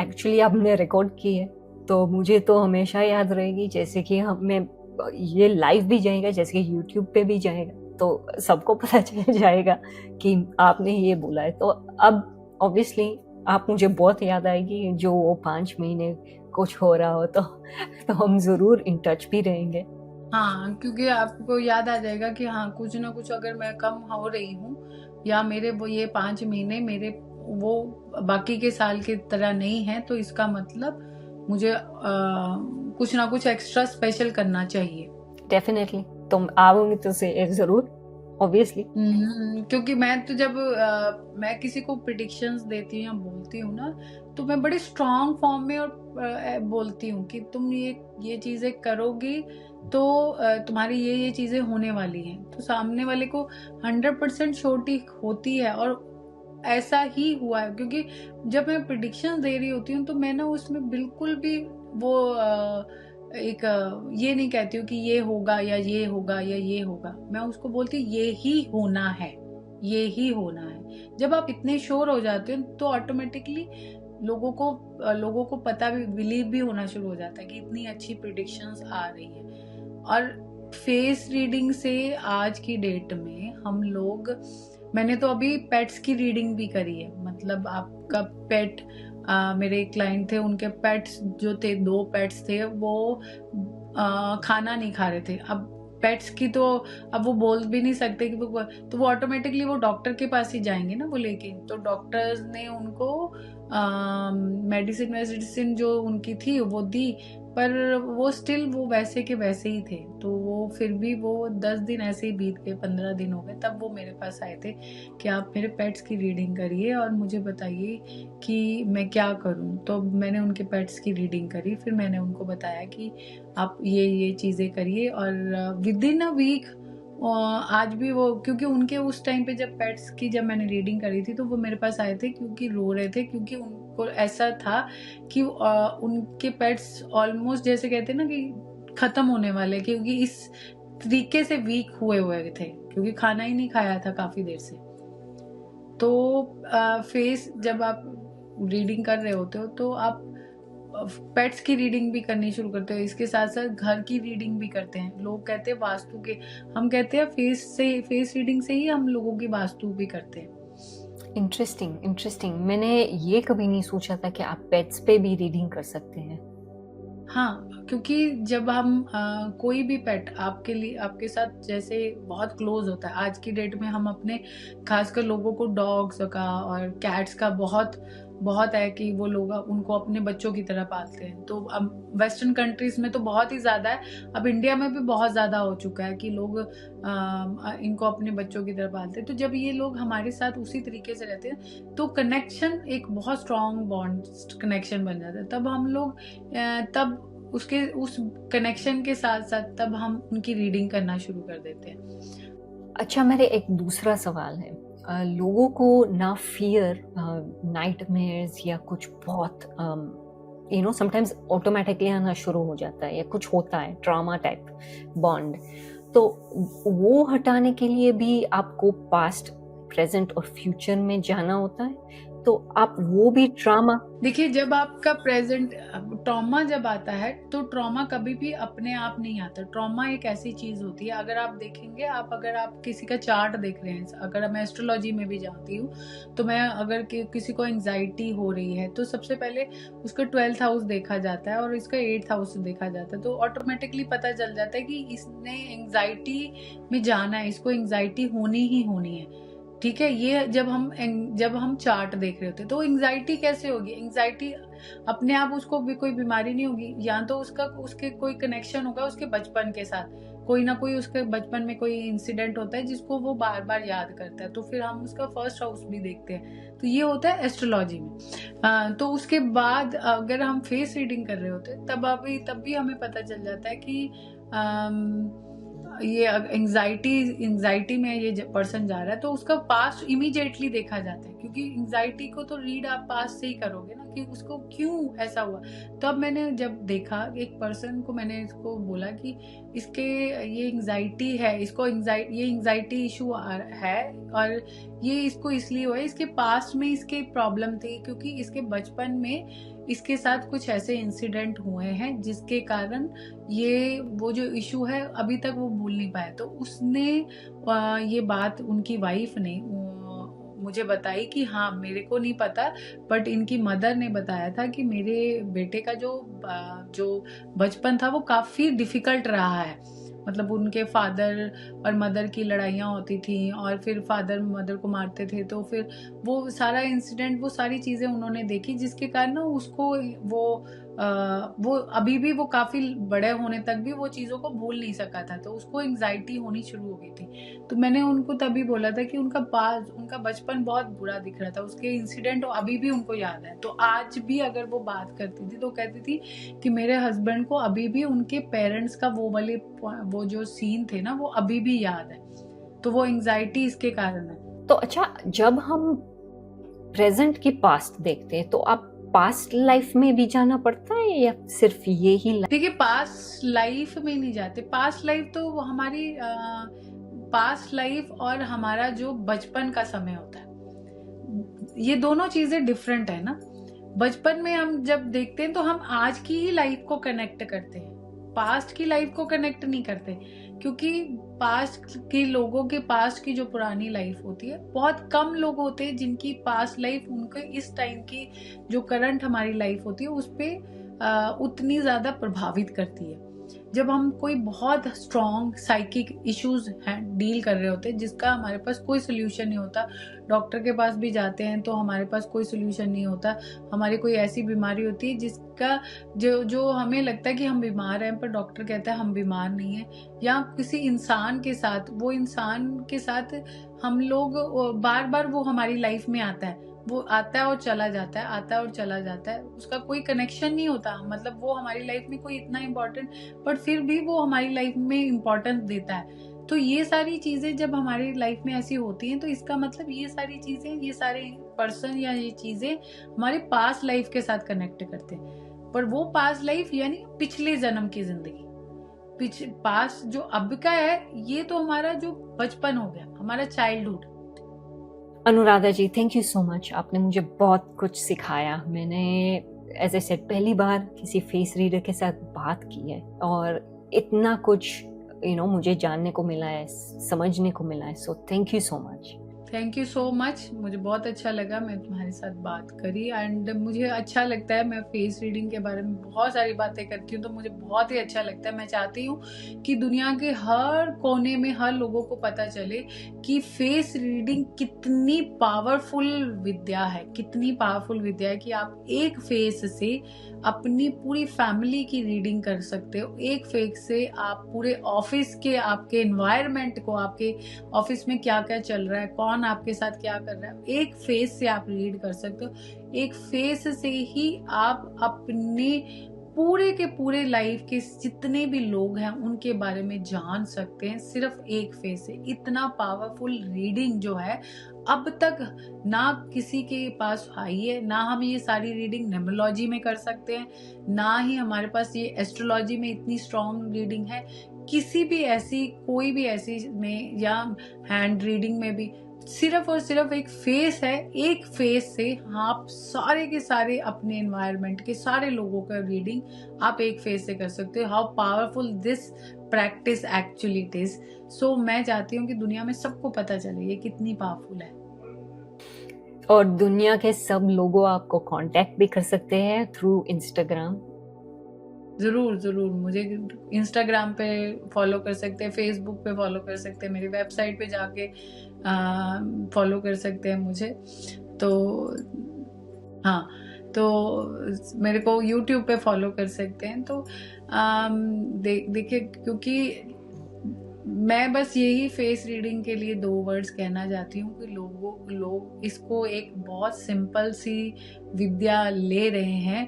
एक्चुअली आपने रिकॉर्ड की है तो मुझे तो हमेशा याद रहेगी, जैसे कि हमें ये लाइव भी जाएगा, जैसे कि यूट्यूब पे भी जाएगा, तो सबको पता चल जाएगा कि आपने ये बोला है। तो अब ऑब्वियसली आप मुझे बहुत याद आएगी, जो वो 5 महीने कुछ हो रहा हो तो हम जरूर इन टच भी रहेंगे। हाँ, क्योंकि आपको याद आ जाएगा कि हाँ कुछ ना कुछ अगर मैं कम हो रही हूँ या मेरे वो ये 5 महीने मेरे वो बाकी के साल की तरह नहीं है, तो इसका मतलब मुझे कुछ ना कुछ एक्स्ट्रा स्पेशल करना चाहिए। डेफिनेटली तुम आओगे तो से जरूर, ऑब्वियसली। क्योंकि मैं तो जब मैं किसी को प्रिडिक्शंस देती हूँ या बोलती हूँ ना, तो मैं बड़े स्ट्रॉन्ग फॉर्म में और बोलती हूँ कि तुम ये चीजें करोगी तो तुम्हारी ये चीजें होने वाली हैं, तो सामने वाले को 100% श्योरिटी होती है, और ऐसा ही हुआ है। क्योंकि जब मैं प्रिडिक्शंस दे रही होती हूँ तो मैं ना उसमें बिल्कुल भी वो एक ये नहीं कहती हूँ कि ये होगा या ये होगा या ये होगा, मैं उसको बोलती हूँ ये ही होना है, ये ही होना है। जब आप इतने श्योर हो जाते हो तो ऑटोमेटिकली लोगों को पता भी, बिलीव भी होना शुरू हो जाता है कि इतनी अच्छी प्रिडिक्शंस आ रही है। और फेस रीडिंग से आज की डेट में हम लोग, मैंने तो अभी पेट्स की रीडिंग भी करी है, मतलब आपका पेट, मेरे एक क्लाइंट थे, उनके पेट्स जो थे, 2 पेट्स थे, वो खाना नहीं खा रहे थे। अब पेट्स की तो अब वो बोल भी नहीं सकते कि वो, तो वो ऑटोमेटिकली वो डॉक्टर के पास ही जाएंगे ना वो लेके, तो डॉक्टर्स ने उनको मेडिसिन जो उनकी थी वो दी, पर वो स्टिल वो वैसे के वैसे ही थे। तो वो फिर भी वो 10 दिन ऐसे ही बीत गए, 15 दिन हो गए, तब वो मेरे पास आए थे कि आप मेरे पेट्स की रीडिंग करिए और मुझे बताइए कि मैं क्या करूं। तो मैंने उनके पेट्स की रीडिंग करी, फिर मैंने उनको बताया कि आप ये चीज़ें करिए, और विद इन अ वीक आज भी वो, क्योंकि उनके उस टाइम पे जब पेट्स की जब मैंने रीडिंग करी थी तो वो मेरे पास आए थे क्योंकि रो रहे थे, क्योंकि उनको ऐसा था कि उनके पेट्स ऑलमोस्ट जैसे कहते हैं ना कि खत्म होने वाले, क्योंकि इस तरीके से वीक हुए थे, क्योंकि खाना ही नहीं खाया था काफी देर से। तो फेस जब आप रीडिंग कर रहे होते हो तो आप पेट्स की रीडिंग भी करनी शुरू करते हो, इसके साथ साथ घर की रीडिंग भी करते हैं। लोग कहते हैं वास्तु के, हम कहते हैं फेस रीडिंग से ही हम लोगों की वास्तु भी करते हैं। इंटरेस्टिंग। मैंने ये कभी नहीं सोचा था कि आप पेट्स पे भी रीडिंग कर सकते हैं। हाँ, क्योंकि जब हम कोई भी पेट आपके लिए आपके साथ जैसे बहुत क्लोज होता है, आज की डेट में हम अपने खासकर लोगों को डॉग्स का और कैट्स का बहुत बहुत है कि वो लोग उनको अपने बच्चों की तरह पालते हैं। तो अब वेस्टर्न कंट्रीज में तो बहुत ही ज़्यादा है, अब इंडिया में भी बहुत ज़्यादा हो चुका है कि लोग इनको अपने बच्चों की तरह पालते हैं। तो जब ये लोग हमारे साथ उसी तरीके से रहते हैं तो कनेक्शन एक बहुत स्ट्रॉन्ग बॉन्ड कनेक्शन बन जाता है। तब हम लोग तब उसके उस कनेक्शन के साथ साथ तब हम उनकी रीडिंग करना शुरू कर देते हैं। अच्छा, मेरे एक दूसरा सवाल है। लोगों को ना फियर, नाइटमेयर्स या कुछ बहुत समटाइम्स ऑटोमेटिकली आना शुरू हो जाता है या कुछ होता है ट्रॉमा टाइप बॉन्ड, तो वो हटाने के लिए भी आपको पास्ट, प्रेजेंट और फ्यूचर में जाना होता है, तो आप वो भी ट्रॉमा। देखिए, जब आपका प्रेजेंट ट्रॉमा जब आता है तो ट्रॉमा कभी भी अपने आप नहीं आता। ट्रॉमा एक ऐसी चीज होती है, अगर आप देखेंगे, अगर आप किसी का चार्ट देख रहे हैं, अगर मैं एस्ट्रोलॉजी में भी जानती हूँ, तो मैं अगर किसी को एंग्जाइटी हो रही है तो सबसे पहले उसका 12th हाउस देखा जाता है और इसका 8th हाउस देखा जाता है। तो ऑटोमेटिकली पता चल जाता है कि इसने एंग्जाइटी में जाना है, इसको एंग्जाइटी होनी ही होनी है। ठीक है, ये जब हम चार्ट देख रहे होते तो एंग्जाइटी कैसे होगी? एंग्जाइटी अपने आप उसको भी कोई बीमारी नहीं होगी, या तो उसके कोई कनेक्शन होगा उसके बचपन के साथ, कोई ना कोई उसके बचपन में कोई इंसिडेंट होता है जिसको वो बार बार याद करता है, तो फिर हम उसका फर्स्ट हाउस भी देखते हैं। तो ये होता है एस्ट्रोलॉजी में। तो उसके बाद अगर हम फेस रीडिंग कर रहे होते तब भी हमें पता चल जाता है कि ये एंग्जाइटी में ये पर्सन जा रहा है, तो उसका पास्ट इमीडिएटली देखा जाता है, क्योंकि एंग्जाइटी को तो रीड आप पास्ट से ही करोगे ना कि उसको क्यों ऐसा हुआ। तो अब मैंने जब देखा एक पर्सन को, मैंने इसको बोला कि इसके ये एंग्जाइटी है, ये एंग्जाइटी इशू है और ये इसको इसलिए हुआ है, इसके पास्ट में इसके प्रॉब्लम थी, क्योंकि इसके बचपन में इसके साथ कुछ ऐसे इंसिडेंट हुए हैं जिसके कारण ये वो जो इशू है अभी तक वो भूल नहीं पाया। तो उसने ये बात उनकी वाइफ ने मुझे बताई कि हाँ, मेरे को नहीं पता, बट इनकी मदर ने बताया था कि मेरे बेटे का जो बचपन था वो काफ़ी डिफ़िकल्ट रहा है। मतलब उनके फादर और मदर की लड़ाइयाँ होती थी और फिर फादर मदर को मारते थे, तो फिर वो सारा इंसिडेंट, वो सारी चीज़ें उन्होंने देखी, जिसके कारण ना उसको वो अभी भी वो काफ़ी बड़े होने तक भी वो चीज़ों को भूल नहीं सका था, तो उसको एंग्जाइटी होनी शुरू हो गई थी। तो मैंने उनको तभी बोला था कि उनका बचपन बहुत बुरा दिख रहा था, उसके इंसिडेंट अभी भी उनको याद है। तो आज भी अगर वो बात करती थी तो कहती थी कि मेरे हस्बैंड को अभी भी उनके पेरेंट्स का वो जो सीन थे ना वो अभी भी याद है, तो वो एंग्जाइटी इसके कारण है। तो अच्छा, जब हम प्रेजेंट की पास्ट देखते हैं तो आप पास्ट लाइफ में भी जाना पड़ता है या सिर्फ ये ही? देखिए, पास्ट लाइफ में नहीं जाते। पास्ट लाइफ तो हमारी पास्ट लाइफ और हमारा जो बचपन का समय होता है, ये दोनों चीजें डिफरेंट है ना। बचपन में हम जब देखते हैं तो हम आज की ही लाइफ को कनेक्ट करते हैं, पास्ट की लाइफ को कनेक्ट नहीं करते, क्योंकि पास्ट के लोगों के पास्ट की जो पुरानी लाइफ होती है, बहुत कम लोग होते हैं जिनकी पास्ट लाइफ उनके इस टाइम की जो करंट हमारी लाइफ होती है उस पर उतनी ज़्यादा प्रभावित करती है। जब हम कोई बहुत स्ट्रॉन्ग साइकिक इश्यूज हैं डील कर रहे होते हैं जिसका हमारे पास कोई सोल्यूशन नहीं होता, डॉक्टर के पास भी जाते हैं तो हमारे पास कोई सोल्यूशन नहीं होता, हमारी कोई ऐसी बीमारी होती है जिसका जो हमें लगता है कि हम बीमार हैं पर डॉक्टर कहता है हम बीमार नहीं है, या किसी इंसान के साथ, वो इंसान के साथ हम लोग बार बार वो हमारी लाइफ में आता है, वो आता है और चला जाता है, आता है और चला जाता है, उसका कोई कनेक्शन नहीं होता, मतलब वो हमारी लाइफ में कोई इतना इम्पोर्टेंट, बट फिर भी वो हमारी लाइफ में इम्पोर्टेंस देता है। तो ये सारी चीज़ें जब हमारी लाइफ में ऐसी होती हैं तो इसका मतलब ये सारी चीज़ें, ये सारे पर्सन या ये चीज़ें हमारे पास्ट लाइफ के साथ कनेक्ट करते हैं। पर वो पास्ट लाइफ यानी पिछले जन्म की जिंदगी, पास्ट जो अब का है ये तो हमारा जो बचपन हो गया, हमारा childhood. Anuradha ji, thank you so much, आपने मुझे बहुत कुछ सिखाया। मैंने एज ए सेड पहली बार किसी फेस रीडर के साथ बात की है और इतना कुछ मुझे जानने को मिला है, समझने को मिला है, so thank you so much. Thank you so much, मुझे बहुत अच्छा लगा मैं तुम्हारे साथ बात करी। एंड मुझे अच्छा लगता है, मैं फेस रीडिंग के बारे में बहुत सारी बातें करती हूँ तो मुझे बहुत ही अच्छा लगता है। मैं चाहती हूँ कि दुनिया के हर कोने में हर लोगों को पता चले कि फेस रीडिंग कितनी पावरफुल विद्या है, कितनी पावरफुल विद्या है कि आप एक फेस से अपनी पूरी फैमिली की रीडिंग कर सकते हो। एक फेस से आप पूरे ऑफिस के आपके एनवायरनमेंट को, आपके ऑफिस में क्या क्या चल रहा है, कौन आपके साथ क्या कर रहा है, एक फेस से आप रीड कर सकते हो। एक फेस से ही आप अपने पूरे के पूरे लाइफ के जितने भी लोग हैं उनके बारे में जान सकते हैं, सिर्फ एक फेस से। इतना पावरफुल रीडिंग जो है अब तक ना किसी के पास आई है, ना हम ये सारी रीडिंग न्यूमरोलॉजी में कर सकते हैं, ना ही हमारे पास ये एस्ट्रोलॉजी में इतनी स्ट्रॉन्ग रीडिंग है। किसी भी ऐसी, कोई भी ऐसी में या हैंड रीडिंग में भी सिर्फ और सिर्फ एक फेस है। एक फेस से आप सारे के सारे अपने एनवायरनमेंट के सारे लोगों का रीडिंग आप एक फेस से कर सकते हो। How powerful this practice actually it is. So मैं चाहती हूँ कि दुनिया में सबको पता चले ये कितनी पावरफुल है। और दुनिया के सब लोगों आपको कांटेक्ट भी कर सकते हैं थ्रू इंस्टाग्राम। जरूर जरूर, मुझे इंस्टाग्राम पे फॉलो कर सकते हैं, फेसबुक पे फॉलो कर सकते हैं, मेरी वेबसाइट पे जाके फॉलो कर सकते हैं मुझे। तो हाँ, तो मेरे को यूट्यूब पे फॉलो कर सकते हैं। तो देखिए, क्योंकि मैं बस यही फेस रीडिंग के लिए 2 वर्ड्स कहना चाहती हूँ कि लोग इसको एक बहुत सिंपल सी विद्या ले रहे हैं,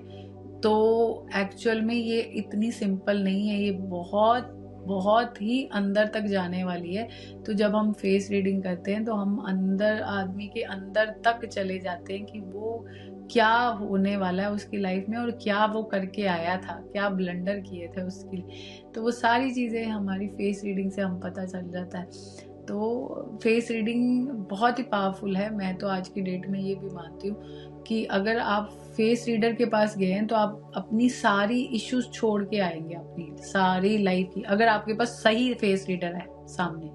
तो एक्चुअल में ये इतनी सिंपल नहीं है, ये बहुत बहुत ही अंदर तक जाने वाली है। तो जब हम फेस रीडिंग करते हैं तो हम अंदर, आदमी के अंदर तक चले जाते हैं कि वो क्या होने वाला है उसकी लाइफ में और क्या वो करके आया था, क्या ब्लंडर किए थे उसके लिए। तो वो सारी चीज़ें हमारी फेस रीडिंग से हम पता चल जाता है। तो फेस रीडिंग बहुत ही पावरफुल है। मैं तो आज की डेट में ये भी मानती हूँ कि अगर आप फेस रीडर के पास गए हैं तो आप अपनी सारी इश्यूज छोड़ के आएंगे, अपनी सारी लाइफ की, अगर आपके पास सही फेस रीडर है सामने।